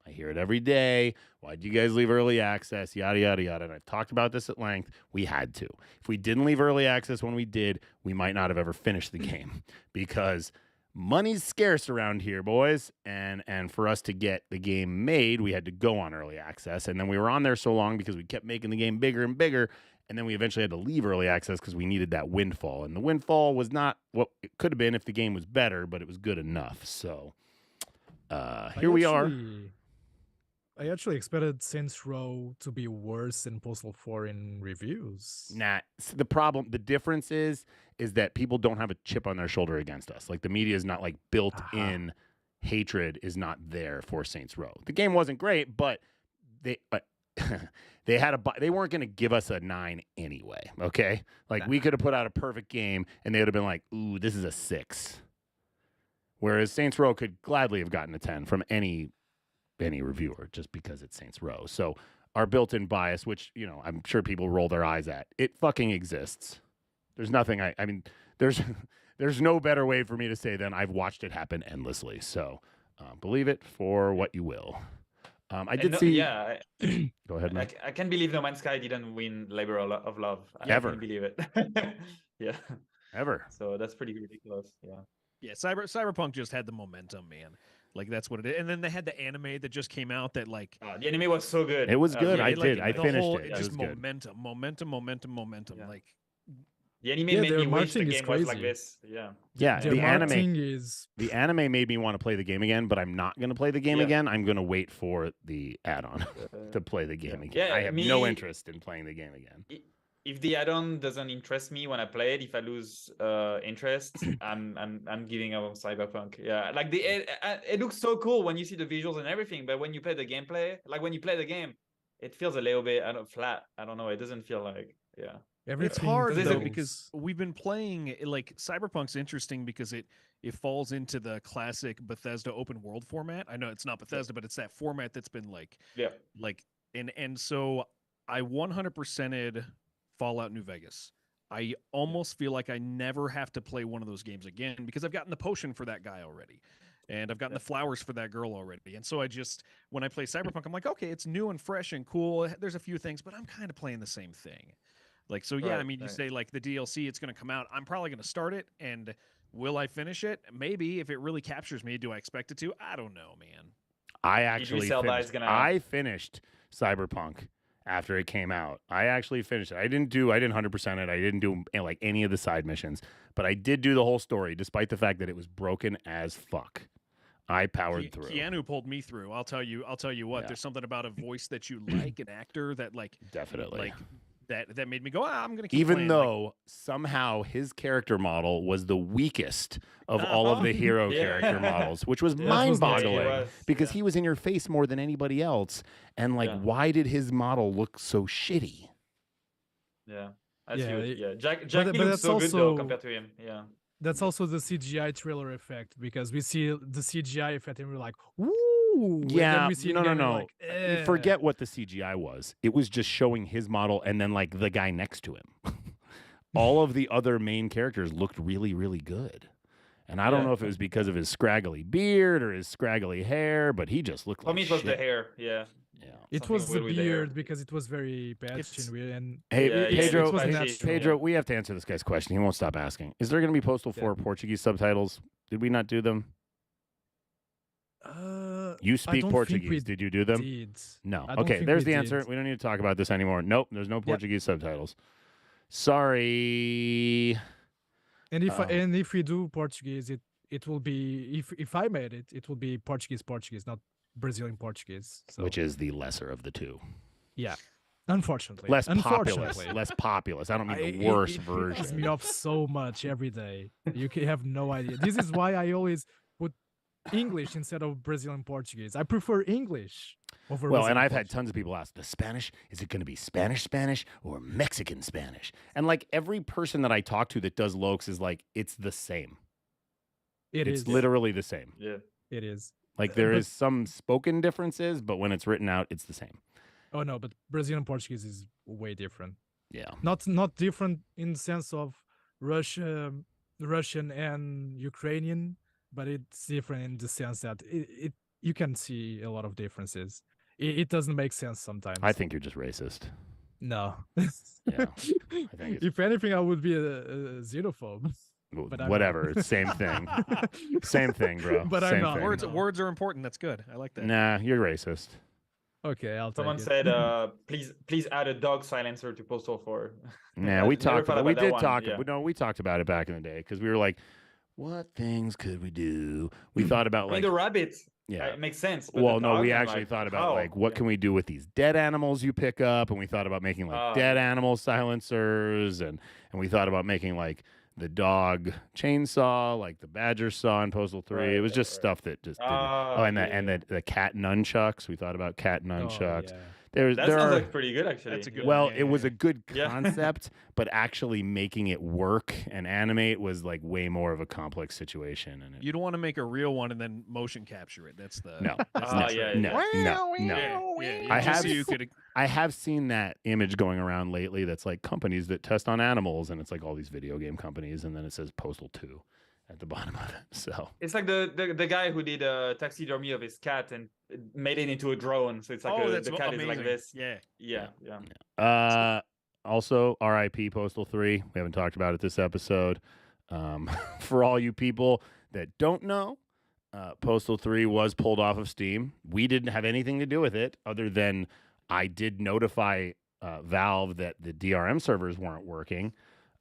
I hear it every day. Why'd you guys leave early access? Yada, yada, yada. And I've talked about this at length. We had to. If we didn't leave early access when we did, we might not have ever finished the game because money's scarce around here, boys. And for us to get the game made, we had to go on early access. And then we were on there so long because we kept making the game bigger and bigger. And then we eventually had to leave early access because we needed that windfall. And the windfall was not what it could have been if the game was better, but it was good enough. So here we are. I actually expected Saints Row to be worse than Postal 4 in reviews. Nah, the difference is that people don't have a chip on their shoulder against us. Like the media is not like built in hatred is not there for Saints Row. The game wasn't great, but they they weren't going to give us a 9 anyway. Okay, like we could have put out a perfect game and they would have been like, "Ooh, this is a 6." Whereas Saints Row could gladly have gotten a 10 from any reviewer just because it's Saints Row. So our built-in bias, which, you know, I'm sure people roll their eyes at, it fucking exists. There's nothing I mean, there's no better way for me to say than I've watched it happen endlessly. So believe it for what you will. I did see. Yeah. Go ahead, man. I can't believe No Man's Sky didn't win Labor of Love. I Ever. can't believe it. Yeah. Ever. So that's pretty ridiculous. Yeah. Yeah, Cyberpunk just had the momentum, man. Like that's what it is. And then they had the anime that just came out that like The anime was so good. It was good. Yeah, I it, did. like, I the finished whole- it. It Just was good. momentum. Yeah. Like The anime Yeah, made their me wish the marketing is game was like crazy. this. Yeah. Yeah, Their the anime. marketing is The anime made me want to play the game again, but I'm not going to play the game Yeah. again. I'm going to wait for the add-on to play the game again. Yeah, I have no me- interest in playing the game again. if the add-on doesn't interest me when I play it, if I lose interest, I'm giving up on Cyberpunk. Yeah, like it looks so cool when you see the visuals and everything, but when you play the gameplay, like when you play the game, it feels a little bit flat. I don't know. It doesn't feel like It's hard feels- though because we've been playing like Cyberpunk's interesting because it falls into the classic Bethesda open world format. I know it's not Bethesda, but it's that format that's been like and so I 100%ed Fallout New Vegas. I almost feel like I never have to play one of those games again because I've gotten the potion for that guy already. And I've gotten the flowers for that girl already. And so when I play Cyberpunk, I'm like, okay, it's new and fresh and cool. There's a few things, but I'm kind of playing the same thing. Like, so yeah, I mean, you say like the DLC, it's going to come out. I'm probably going to start it. And will I finish it? Maybe if it really captures me. Do I expect it to? I don't know, man. I finished Cyberpunk after it came out. I actually finished it. I didn't 100% it. I didn't do like any of the side missions, but I did do the whole story, despite the fact that it was broken as fuck. I powered through. Keanu pulled me through. I'll tell you what. There's something about a voice that you like, an actor that like definitely like that made me go, I'm gonna keep even playing. Though somehow his character model was the weakest of all of the hero character models, which was mind-boggling because he was in your face more than anybody else. And like, why did his model look so shitty? Jack looks so good though compared to him. That's also the CGI trailer effect because we see the CGI effect and we're like, "Woo!" Yeah, no. Like, forget what the CGI was. It was just showing his model and then like the guy next to him. All of the other main characters looked really, really good. And I don't know if it was because of his scraggly beard or his scraggly hair, but he just looked like for me, it was the hair. Yeah. It was the beard because it was very patchy and Pedro, we have to answer this guy's question. He won't stop asking. Is there going to be Postal 4 Portuguese subtitles? Did we not do them? You speak Portuguese. Did you do them? No. Okay, there's the answer. We don't need to talk about this anymore. Nope, there's no Portuguese subtitles. Sorry. And if we do Portuguese, it will be if I made it, it will be Portuguese, not Brazilian Portuguese, which is the lesser of the two. Yeah, unfortunately, less populous. I don't mean the worst version. It pisses me off so much every day. You have no idea. This is why I always put English instead of Brazilian Portuguese. I prefer English over. Well, and I've had tons of people ask, the Spanish, is it going to be Spanish or Mexican Spanish? And like every person that I talk to that does Lokes is like, it's the same. It's literally the same. Yeah, it is. Like there is some spoken differences, but when it's written out, it's the same. Oh no, but Brazilian Portuguese is way different. Yeah. Not different in the sense of Russian and Ukrainian, but it's different in the sense that you can see a lot of differences. It doesn't make sense sometimes. I think you're just racist. No. Yeah. I think if anything, I would be a xenophobe. But whatever, it's same thing. Same thing, bro. But same I'm not. Words are important. That's good. I like that. Nah, you're racist. Okay, Someone said, please add a dog silencer to Postal 4. Nah, we talked about we talked about it back in the day because we were like, what things could we do? We thought about like the rabbits. Yeah, it makes sense. Well, no, we actually thought about like what can we do with these dead animals you pick up, and we thought about making like dead animal silencers, and we thought about making like the dog chainsaw, like the badger saw in Postal 3. It was just stuff that just didn't. And the cat nunchucks. We thought about cat nunchucks. That sounds like pretty good, actually. That's a good it was a good concept, but actually making it work and animate was like way more of a complex situation. And you don't want to make a real one and then motion capture it. That's the no. I have seen that image going around lately. That's like companies that test on animals, and it's like all these video game companies, and then it says Postal 2 at the bottom of it. So it's like the guy who did a taxidermy of his cat and made it into a drone. So it's like the cat amazing. is like this. Yeah. Also, RIP Postal 3. We haven't talked about it this episode. For all you people that don't know, Postal 3 was pulled off of Steam. We didn't have anything to do with it other than I did notify Valve that the DRM servers weren't working.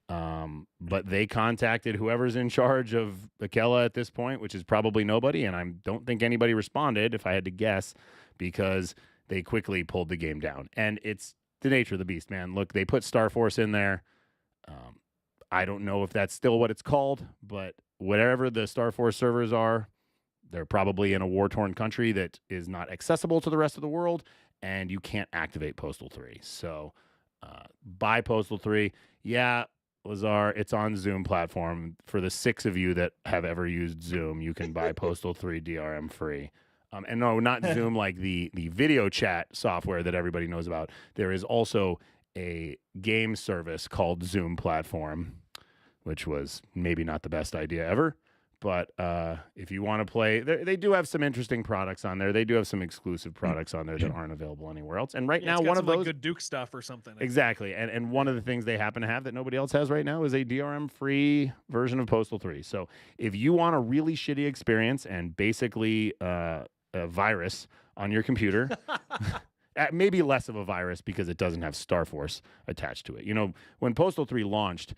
But they contacted whoever's in charge of Akela at this point, which is probably nobody, and I don't think anybody responded, if I had to guess, because they quickly pulled the game down. And it's the nature of the beast, man. Look, they put Star Force in there. I don't know if that's still what it's called, but whatever the Star Force servers are, they're probably in a war-torn country that is not accessible to the rest of the world, and you can't activate Postal 3. So buy Postal 3. Yeah, Lazar, it's on Zoom platform. For the 6 of you that have ever used Zoom, you can buy Postal 3 DRM free. And no, not Zoom like the video chat software that everybody knows about. There is also a game service called Zoom platform, which was maybe not the best idea ever. But if you want to play, they do have some interesting products on there. They do have some exclusive products on there that aren't available anywhere else. And right now, one of those, like good Duke stuff or something. Exactly. And one of the things they happen to have that nobody else has right now is a DRM-free version of Postal 3. So if you want a really shitty experience and basically a virus on your computer, maybe less of a virus because it doesn't have Star Force attached to it. You know, when Postal 3 launched,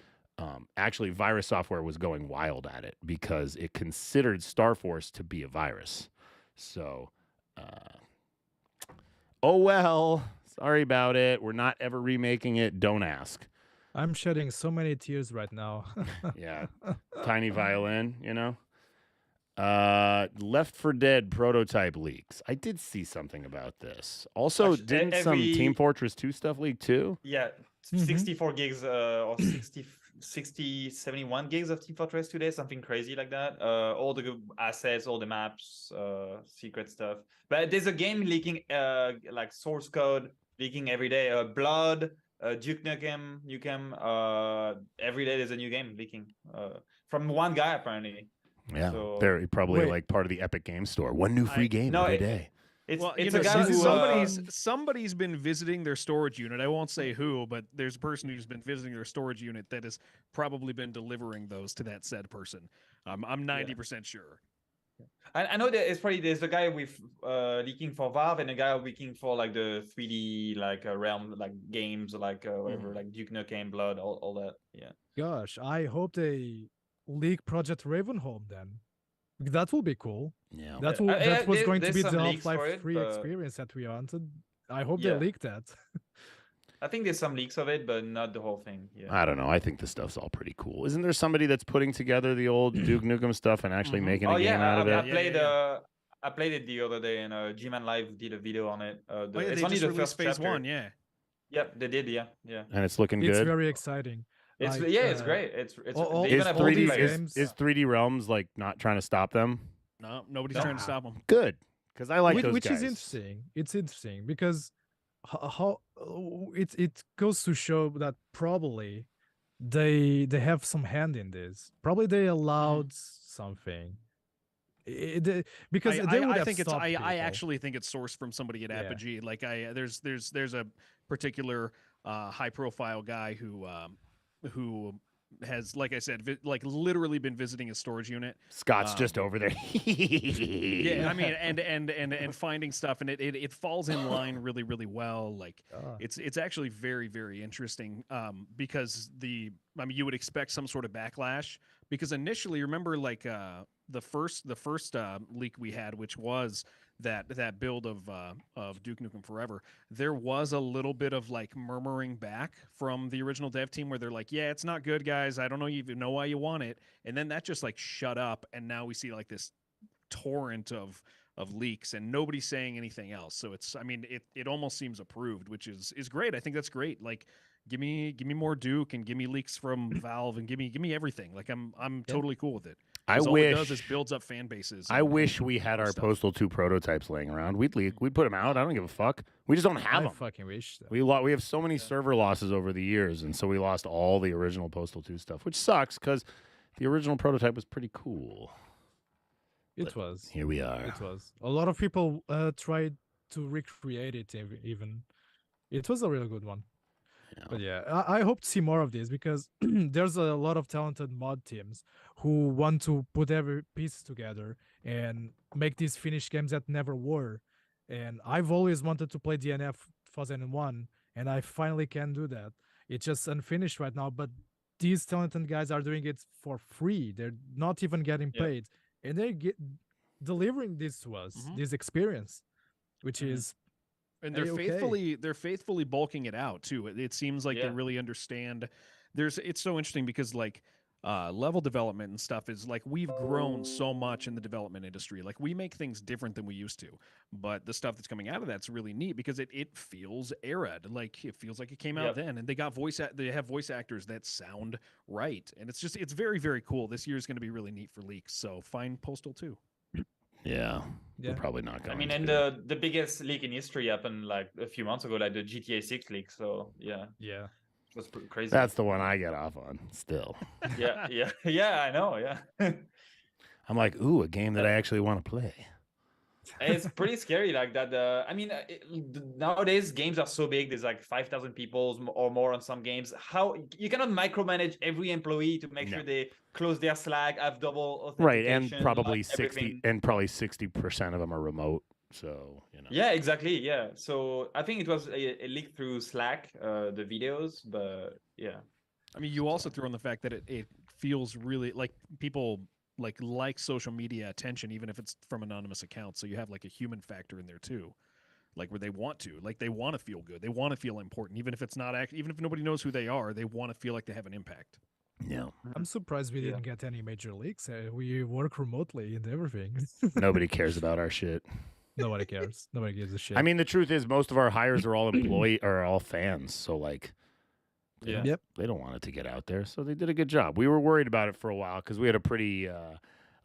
actually virus software was going wild at it because it considered Star Force to be a virus. So, oh well, sorry about it. We're not ever remaking it. Don't ask. I'm shedding so many tears right now. Yeah. Tiny violin, you know? Left 4 Dead prototype leaks. I did see something about this. Also, Actually, didn't some Team Fortress 2 stuff leak too? Yeah, 64 gigs or 60, 71 gigs of Team Fortress 2 days, something crazy like that. All the assets, all the maps, secret stuff. But there's a game leaking, like source code leaking every day. Blood, Duke Nukem, every day there's a new game leaking from one guy apparently. Yeah, So, they're probably like part of the Epic Game Store. One new free game every day. It's a guy who somebody's been visiting their storage unit. I won't say who, but there's a person who's been visiting their storage unit that has probably been delivering those to that said person. I'm 90% sure. I know that there's a guy with leaking for Valve and a guy leaking for like the 3D like realm like games like whatever like Duke Nukem, Blood, all that. Yeah. Gosh, I hope they leak Project Ravenholm then. That will be cool. Yeah. That was going to be the some leaks for Half-Life it, 3 but- experience that we wanted. I hope Yeah. they leak that. I think there's some leaks of it, but not the whole thing. Yeah. I don't know. I think this stuff's all pretty cool. Isn't there somebody that's putting together the old Duke Nukem stuff and actually making a game out of I it? played I played it the other day, and G-Man Live did a video on it. They It's just only the released first phase chapter. 1, yeah. Yep, they did. Yeah. And it's looking It's good. very exciting. It's Like, it's great. It's all- they Is even have 3D multiplayer. games- is 3D Realms like not trying to stop them? No, nobody's trying to stop them. Good, because I like those which guys. is interesting. It's interesting because how it goes to show that probably they have some hand in this. Probably they allowed something. Because they would I have think it's stopped I people. actually think it's sourced from somebody at Yeah. Apogee. Like there's a particular high profile guy who has, like I said, like literally been visiting a storage unit. Scott's just over there. Yeah, I mean, and finding stuff, and it falls in line really well. Like it's actually very interesting because you would expect some sort of backlash because initially, remember like the first leak we had, which was that build of Duke Nukem Forever, there was a little bit of like murmuring back from the original dev team where they're like, yeah, it's not good, guys. I don't know even know why you want it. And then that just like shut up. And now we see like this torrent of leaks and nobody's saying anything else. So it almost seems approved, which is great. I think that's great. Like give me more Duke and give me leaks from Valve and give me everything. Like I'm totally cool with it. All it does is builds up fan bases. I wish we had our Postal 2 prototypes laying around. We'd put them out. I don't give a fuck. We just don't have them. I fucking wish so. We have so many server losses over the years, and so we lost all the original Postal 2 stuff, which sucks because the original prototype was pretty cool. It was. Here we are. It was. A lot of people tried to recreate it even. It was a really good one. But yeah, I hope to see more of this because there's a lot of talented mod teams who want to put every piece together and make these finished games that never were. And I've always wanted to play DNF 2001, and I finally can do that. It's just unfinished right now, but these talented guys are doing it for free. They're not even getting paid, and they delivering this to us, this experience, which is And they're faithfully bulking it out too. It seems like they really understand. It's so interesting because like level development and stuff is like we've grown so much in the development industry. Like we make things different than we used to, but the stuff that's coming out of that's really neat because it feels era-ed. Like it feels like it came out then, and they have voice actors that sound right, and it's very, very cool. This year is going to be really neat for leaks. So find Postal 2. Yeah, we're probably not going. I mean, and the biggest leak in history happened like a few months ago, like the GTA 6 leak. So yeah. It was pretty crazy. That's the one I get off on still. yeah, I know, yeah. I'm like, ooh, a game that I actually want to play. It's pretty scary like that. I mean, nowadays games are so big. There's like 5,000 people or more on some games. How you cannot micromanage every employee to make sure they close their Slack, have double authentication, right, and probably 60% of them are remote. So Yeah, exactly. Yeah. So I think it was a leak through Slack, the videos, but yeah. I mean, you also throw in the fact that it feels really like people like social media attention, even if it's from anonymous accounts. So you have like a human factor in there too, like where they want to feel good, they want to feel important, even if it's not even if nobody knows who they are, they want to feel like they have an impact. Yeah, I'm surprised we didn't get any major leaks. We work remotely and everything. Nobody cares about our shit. Nobody cares. Nobody gives a shit. I mean, the truth is, most of our hires are all all fans. So like, they don't want it to get out there. So they did a good job. We were worried about it for a while because we had a pretty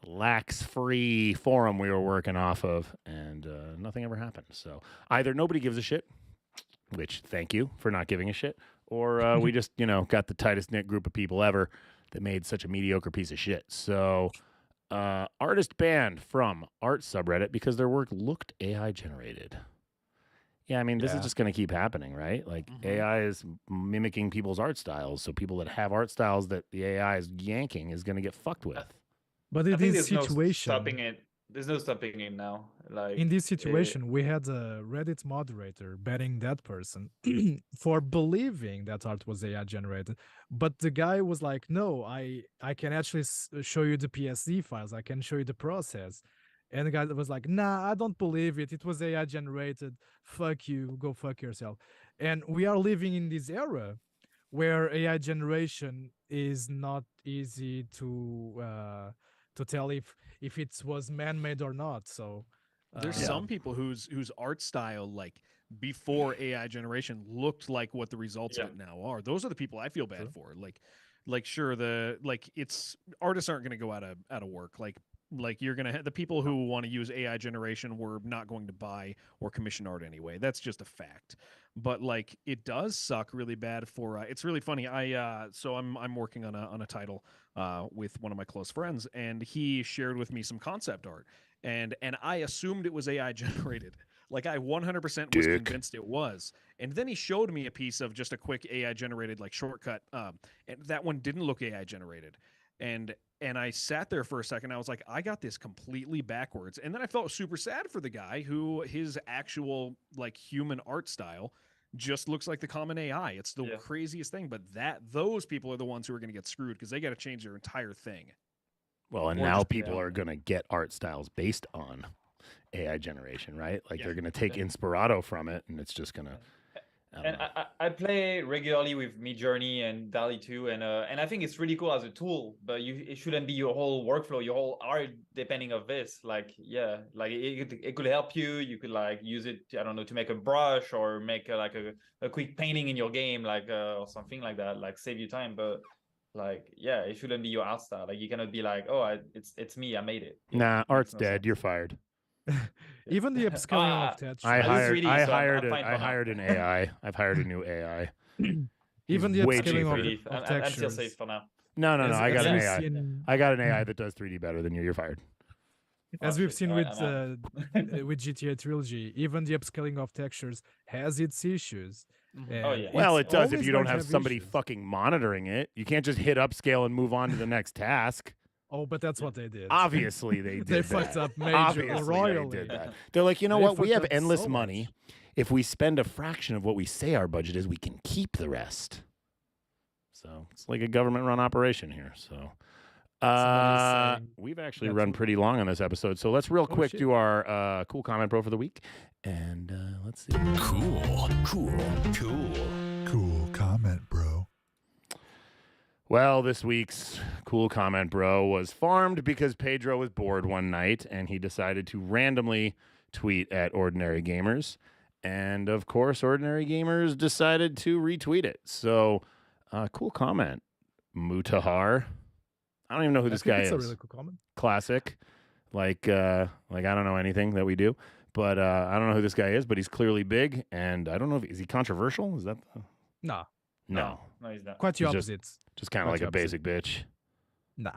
lax-free forum we were working off of, and nothing ever happened. So either nobody gives a shit, which thank you for not giving a shit, or we just got the tightest knit group of people ever that made such a mediocre piece of shit. So. Artist banned from art subreddit because their work looked AI generated. Yeah, I mean, this is just going to keep happening, right? Like AI is mimicking people's art styles. So people that have art styles that the AI is yanking is going to get fucked with. But in this situation, there's no stopping it now. Like in this situation, we had a Reddit moderator banning that person for believing that art was AI generated. But the guy was like, "No, I can actually show you the PSD files. I can show you the process." And the guy was like, "Nah, I don't believe it. It was AI generated. Fuck you. Go fuck yourself." And we are living in this era where AI generation is not easy to tell if it was man-made or not. So there's some people whose art style, like before AI generation, looked like what the results of it now are. Those are the people I feel bad for. Like sure, it's artists aren't going to go out of work. Like you're gonna the people who want to use AI generation were not going to buy or commission art anyway. That's just a fact. But like it does suck really bad for. It's really funny. I'm working on a title with one of my close friends, and he shared with me some concept art, and I assumed it was AI generated. Like I 100% was convinced it was. And then he showed me a piece of just a quick AI generated like shortcut, and that one didn't look AI generated. And I sat there for a second. I was like, I got this completely backwards. And then I felt super sad for the guy who his actual like human art style just looks like the common AI. It's the craziest thing. But those people are the ones who are going to get screwed because they got to change their entire thing. Well, and now people are going to get art styles based on AI generation, right? Like they're going to take Inspirato from it, and it's just going to. And I play regularly with Midjourney and DALL-E 2, and I think it's really cool as a tool, but it shouldn't be your whole workflow, your whole art depending of this. Like, like it could help you. You could like use it, I don't know, to make a brush or make a quick painting in your game, like or something like that, like save you time. But like, it shouldn't be your art style. Like you cannot be like, oh, it's me, I made it. Nah, art's dead. You're fired. Even the upscaling of texture. I hired an AI. I've hired a new AI. Even the upscaling of textures. I'm still safe for now. No. I got an AI. I got an AI that does 3D better than you. You're fired. As we've seen with GTA Trilogy, even the upscaling of textures has its issues. Well, it does if you don't have somebody fucking monitoring it. You can't just hit upscale and move on to the next task. Oh, but that's what they did. Obviously, they did. They fucked up major royally. They did that. They're like, you know what? We have endless money. If we spend a fraction of what we say our budget is, we can keep the rest. So it's like a government-run operation here. So saying We've actually that's run what- pretty long on this episode, so let's real quick shit. do our cool comment bro for the week, and let's see. Cool. Cool comment, bro. Well, this week's cool comment bro was farmed because Pedro was bored one night and he decided to randomly tweet at Ordinary Gamers. And of course, Ordinary Gamers decided to retweet it. So, cool comment, Mutahar. I don't even know who this guy It's is. a really cool comment. Classic. Like I don't know anything that we do, but I don't know who this guy is, but he's clearly big. And I don't know is he controversial? Is that Nah, no. No, he's not. quite the He's just- opposite. Just kind of like Quite a the opposite. basic bitch. Nah.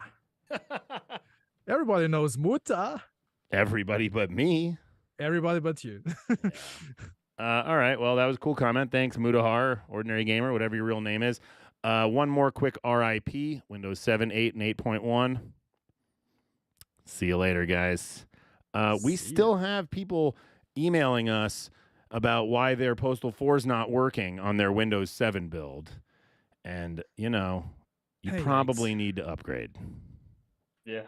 Everybody knows Muta. Everybody but me. Everybody but you. All right. Well, that was a cool comment. Thanks, Mutahar, Ordinary Gamer, whatever your real name is. One more quick RIP, Windows 7, 8, and 8.1. See you later, guys. We See ya. still have people emailing us about why their Postal 4 is not working on their Windows 7 build. And, you Hey, probably mates. need to upgrade. Yeah.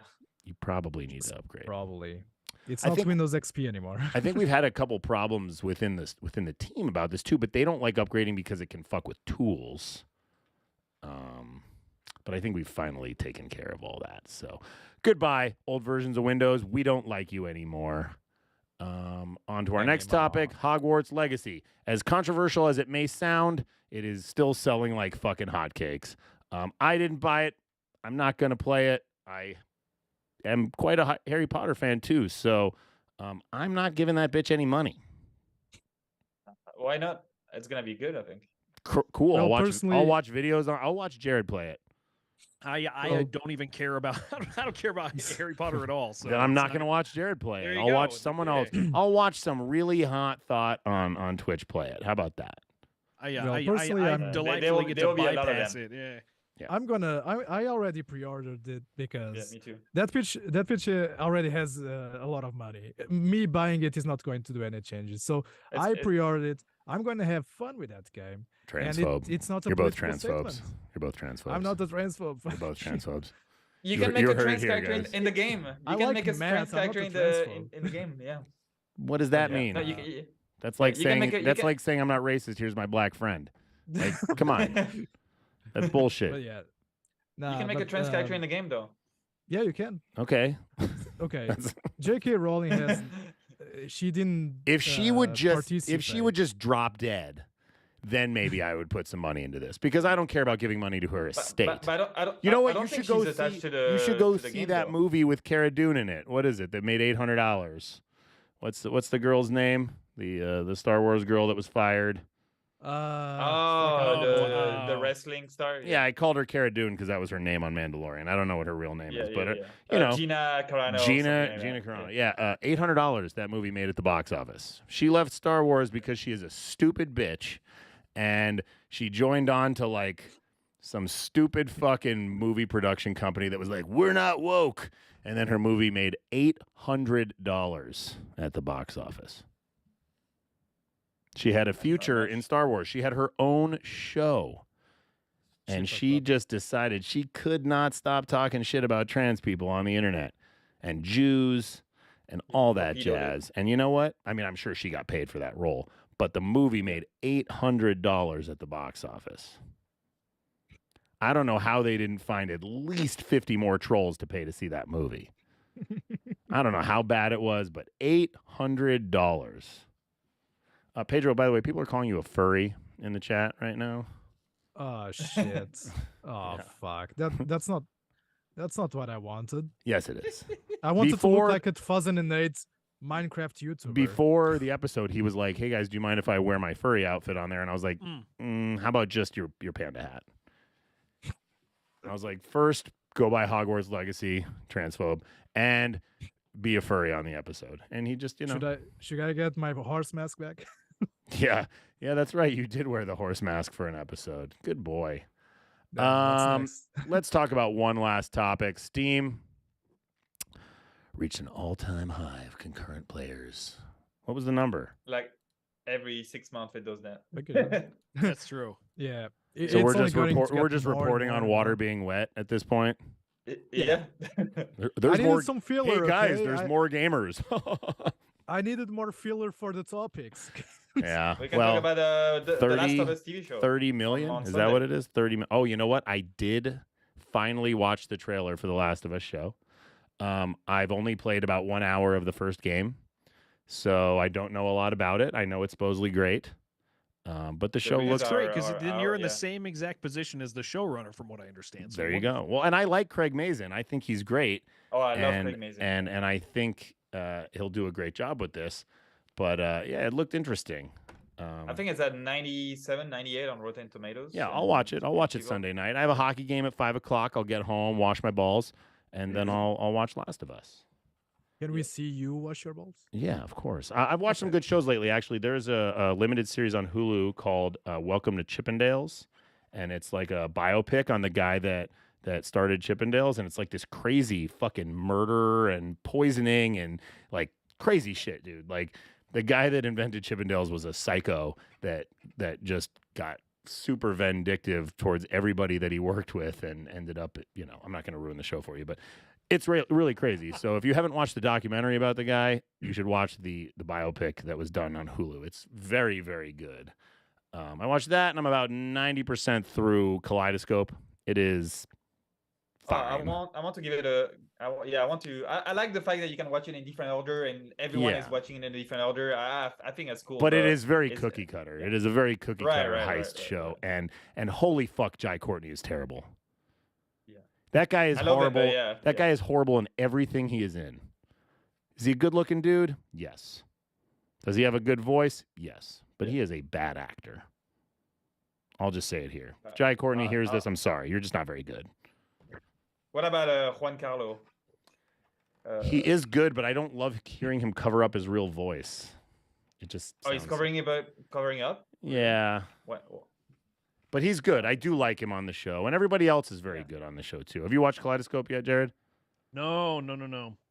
You probably need to upgrade. Probably. It's I not think- Windows XP anymore. I think we've had a couple problems within the team about this too, but they don't like upgrading because it can fuck with tools. But I think we've finally taken care of all that. So goodbye, old versions of Windows. We don't like you anymore. On to our next topic, Hogwarts Legacy. As controversial as it may sound, it is still selling like fucking hotcakes. I didn't buy it. I'm not going to play it. I am quite a Harry Potter fan too, so I'm not giving that bitch any money. Why not? It's gonna be good, I think. Cool. Well, I'll watch personally- videos. I'll watch Jared play it. I Well- don't even care about I don't care about Harry Potter at all. So Then I'm it's not going to watch Jared play There it. you I'll go. watch someone else. Okay. I'll watch some really hot thought on Twitch play it. How about that? Well, personally, I I'm- delightfully get there to will be a lot of bypass them. it. Yeah. I already pre-ordered it Yeah, because me too. that pitch already has a lot of money. Me buying it is not going to do any changes. So I It's- pre-ordered it. I'm going to have fun with that game. And Transphobe. it's not a You're both political transphobes. statement. You're both transphobes. I'm not a transphobe. You're both transphobes. You You can heard- make you a heard it trans here, character guys. in the game. You I can like make a math, trans I'm not character a in the transphobe. in the game. Yeah. What does that Yeah. mean? No, you That's like you can saying make a- you that's can- like saying I'm not racist. Here's my black friend. Like, come on, that's But bullshit. yeah. you Nah, can make a but, trans character in the game though. Yeah, you can. Okay. Okay. That's- J.K. Rowling has. She didn't. if she would just participate. drop dead, then maybe I would put some money into this because I don't care about giving money to her estate. But I don't. You know I what? don't You think should go she's attached see. to the, You should go to the see game, that though. movie with Cara Dune in it. What is it that made $800? What's the girl's name? The Star Wars girl that was fired. The wrestling star. Yeah, I called her Cara Dune because that was her name on Mandalorian. I don't know what her real name Yeah, is, yeah, but yeah. you know, Gina Carano. Gina Carano. Yeah, $800 that movie made at the box office. She left Star Wars because she is a stupid bitch, and she joined on to like some stupid fucking movie production company that was like, "We're not woke," and then her movie made $800 at the box office. She had a future in Star Wars. She had her own show. And she just decided she could not stop talking shit about trans people on the internet and Jews and all that jazz. And you know what? I mean, I'm sure she got paid for that role, but the movie made $800 at the box office. I don't know how they didn't find at least 50 more trolls to pay to see that movie. I don't know how bad it was, but $800. Pedro, by the way, people are calling you a furry in the chat right now. Oh shit. Oh fuck. That's not what I wanted. Yes, it is. I wanted to Before- look like a 2008 Minecraft YouTuber. Before the episode, he was like, "Hey guys, do you mind if I wear my furry outfit on there?" And I was like, "How about just your panda hat?" I was like, "First, go buy Hogwarts Legacy, transphobe, and be a furry on the episode." And he just, should I get my horse mask back? yeah, that's right. You did wear the horse mask for an episode. Good boy. Yeah, what's next? Let's talk about one last topic. Steam reached an all-time high of concurrent players. What was the number? Like every 6 months it does that. Okay. That's true. Yeah. So we're it's only just going to we're get just more and reporting more on and water more. being wet at this point. Yeah. There's I more. needed some filler. Hey guys, okay? there's more gamers. I needed more filler for the topics. Yeah. We can well, talk about the Last of Us TV show. 30 million? on Is Sunday. that what it is? 30 Oh, you know what? I did finally watch the trailer for The Last of Us show. I've only played about 1 hour of the first game, so I don't know a lot about it. I know it's supposedly great, but the show reviews looks Great, because are then out, you're in the yeah. same exact position as the showrunner, from what I understand. So there you wonderful. go. Well, and I like Craig Mazin. I think he's great. Oh, I love and, Craig Mazin. and I think he'll do a great job with this. But yeah, it looked interesting. I think it's at 97, 98 on Rotten Tomatoes. Yeah, and I'll watch it. I'll watch it HBO. Sunday night. I have a hockey game at 5 o'clock. I'll get home, wash my balls, and then Mm-hmm. I'll watch Last of Us. Can we see you wash your balls? Yeah, of course. I've watched some good shows lately. Actually, there's a limited series on Hulu called Welcome to Chippendales, and it's like a biopic on the guy that started Chippendales, and it's like this crazy fucking murder and poisoning and like crazy shit, dude. Like the guy that invented Chippendales was a psycho that just got super vindictive towards everybody that he worked with and ended up, I'm not going to ruin the show for you, but it's really crazy. So if you haven't watched the documentary about the guy, you should watch the biopic that was done on Hulu. It's very, very good. I watched that, and I'm about 90% through Kaleidoscope. It is fine. I want to give it a. I like the fact that you can watch it in different order and everyone is Yeah. watching it in a different order. I think that's cool. But it is very it's- cookie cutter. It is a very cookie cutter heist show, and holy fuck, Jai Courtney is terrible. Yeah. That guy is I love it, horrible. but yeah, that guy is horrible in everything he is in. Is he a good-looking dude? Yes. Does he have a good voice? Yes. But he is a bad actor. I'll just say it here. If Jai Courtney hears this, I'm sorry. You're just not very good. What about Juan Carlo? He is good, but I don't love hearing him cover up his real voice. It just he's sounds- covering up. Yeah. What? But he's good. I do like him on the show, and everybody else is very good on the show too. Have you watched Kaleidoscope yet, Jared? No.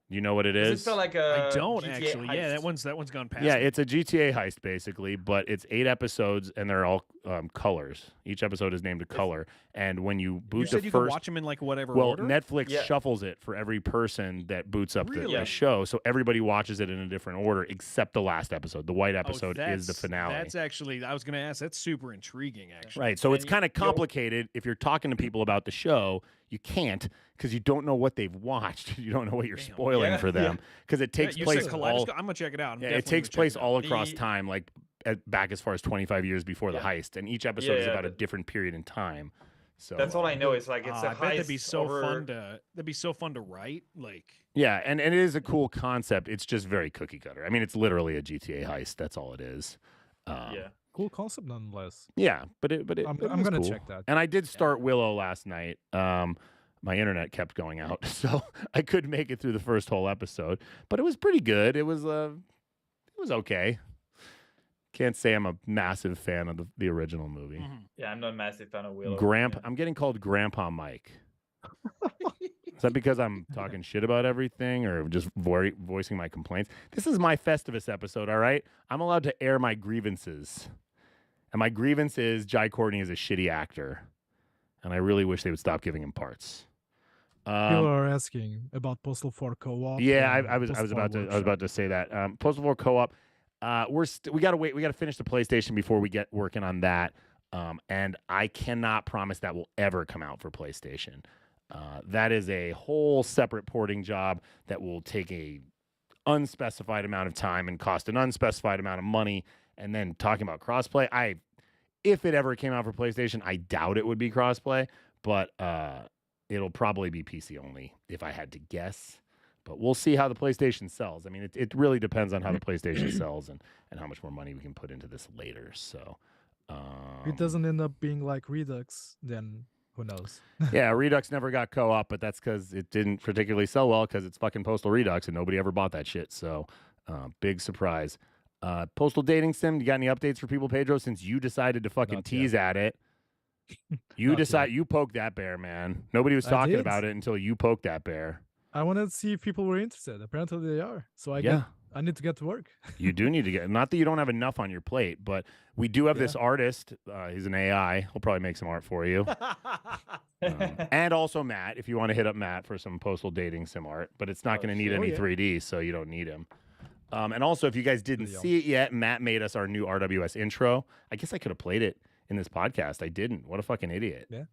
You know what it Does is? it feel like I a don't GTA actually. Yeah, heist? that one's gone past. Yeah, me. it's a GTA heist basically, but it's 8 episodes and they're all colors. Each episode is named a color, and when you boot You said the you first, could watch them in like whatever well, order. Netflix Yeah. shuffles it for every person that boots up Really? the show, so everybody watches it in a different order except the last episode. The white Oh, episode is the finale. That's actually, I was going to ask. That's super intriguing, actually. Right, so And it's kind of complicated. If you're talking to people about the show, you can't because you don't know what they've watched. You don't know what you're Damn. spoiling Yeah, for them because it takes you place said all. Kaleidoscope? I'm gonna check it out. I'm Yeah, it definitely takes gonna check place it out. all across The- time, like back as far as 25 years before the heist, and each episode is Yeah, about a but- different period in time. So That's all I know. It's like it's a I heist. bet that'd be so over... fun to. That'd be so fun to write. Like, Yeah, and it is a cool concept. It's just very cookie cutter. I mean, it's literally a GTA heist. That's all it is. Yeah. Cool concept nonetheless. Yeah, but I'm was gonna cool. check that. And I did start Willow last night. My internet kept going out, so I couldn't make it through the first whole episode. But it was pretty good. It was okay. Can't say I'm a massive fan of the original movie. Yeah, I'm not a massive fan of Willow. I'm getting called Grandpa Mike. Is that because I'm talking shit about everything or just voicing my complaints? This is my Festivus episode, all right? I'm allowed to air my grievances. And my grievance is Jai Courtney is a shitty actor. And I really wish they would stop giving him parts. People are asking about Postal 4 co-op. Yeah, and I was Postal about to Workshop. say that. Postal 4 co-op. We gotta wait. We gotta finish the PlayStation before we get working on that. And I cannot promise that will ever come out for PlayStation. That is a whole separate porting job that will take a unspecified amount of time and cost an unspecified amount of money. And then talking about crossplay, if it ever came out for PlayStation, I doubt it would be crossplay, but it'll probably be PC only if I had to guess. But we'll see how the PlayStation sells. I mean, it really depends on how the PlayStation sells and how much more money we can put into this later. So If it doesn't end up being like Redux, then who knows? yeah, Redux never got co-op, but that's because it didn't particularly sell well because it's fucking Postal Redux and nobody ever bought that shit. So big surprise. Postal Dating Sim, you got any updates for people, Pedro, since you decided to fucking Not tease at it? You you poked that bear, man. Nobody was I talking did. about it until you poked that bear. I wanted to see if people were interested. Apparently they are. So I Yeah. I need to get to work. You do need to get. Not that you don't have enough on your plate, but we do have this artist. He's an AI. He'll probably make some art for you. And also Matt, if you want to hit up Matt for some Postal dating sim art, but it's not going to need any 3D, so you don't need him. And also, if you guys didn't see it yet, Matt made us our new RWS intro. I guess I could have played it in this podcast. I didn't. What a fucking idiot. Yeah.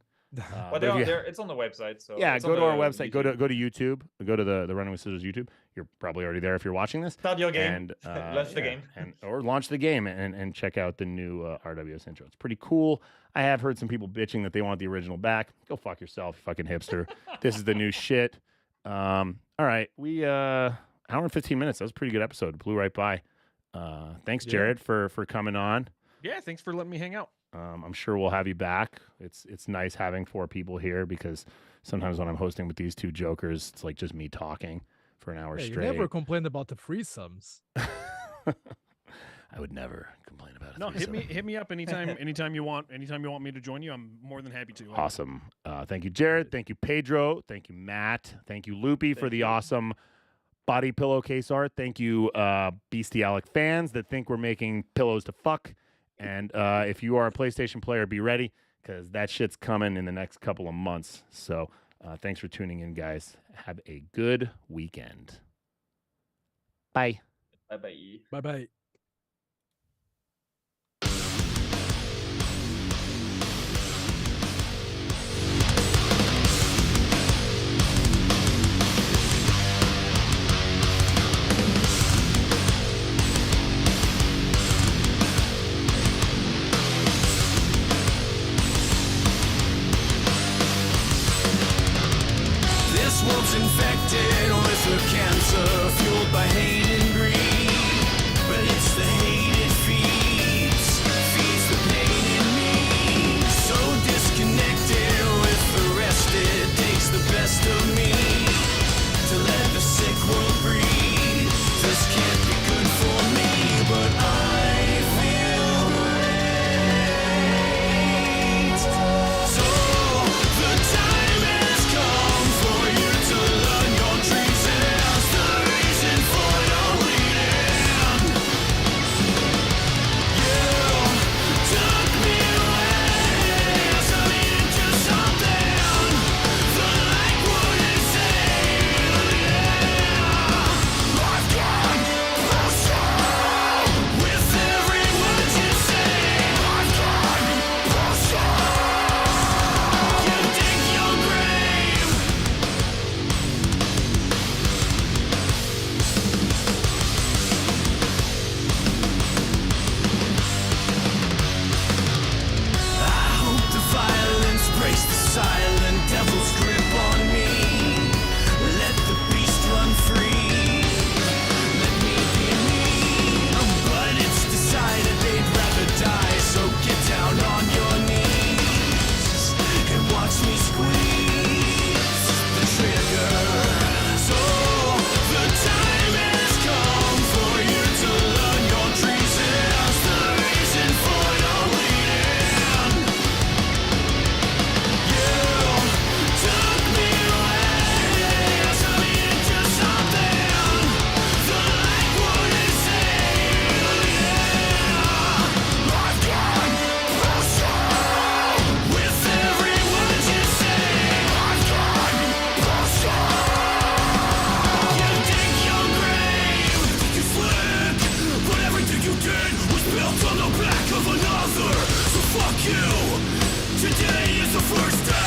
But it's on the website. So yeah, it's go on to our the website. Go to YouTube. Go to the Running with Scissors YouTube. You're probably already there if you're watching this. Start your game. And launch the game. or launch the game and check out the new RWS intro. It's pretty cool. I have heard some people bitching that they want the original back. Go fuck yourself, you fucking hipster. This is the new shit. All right, we hour and 15 minutes. That was a pretty good episode. Blew right by. Thanks, Jared, for coming on. Yeah, thanks for letting me hang out. I'm sure we'll have you back. It's nice having 4 people here because sometimes when I'm hosting with these 2 jokers, it's like just me talking for an hour straight. You never complained about the threesomes. I would never complain about it. No, hit me up anytime you want me to join you. I'm more than happy to. Awesome. Thank you, Jared. Thank you, Pedro. Thank you, Matt. Thank you, Loopy, for the awesome body pillowcase art. Thank you, Bestialic fans that think we're making pillows to fuck. And if you are a PlayStation player, be ready because that shit's coming in the next couple of months. So thanks for tuning in, guys. Have a good weekend. Bye. Bye-bye. Bye-bye. This world's infected with a cancer fueled by hate and greed. But it's the hate it feeds the pain in me. So disconnected with the rest, it takes the best of me to let the sick world breathe. This can't be good for me, but I feel great. So the time has come for you to learn your dreams as the reason for your bleeding. You took me away, turned me into something the light wouldn't save. I've gone postal with every word you say. I've gone postal. You dig your grave. I hope the violence breaks the silent devil's grip on me. Let the beast run free. Let me be me. But it's decided they'd rather die, so get down on your knees and watch me squeeze the trigger. So the time has come for you to learn your dreams as the reason for your bleeding. You took me away, turned me into something the light wouldn't save. I've gone postal with every word you say. I've gone postal. You dig your grave. You flick, but everything you did was built on the back of another. So fuck you. Today is the first day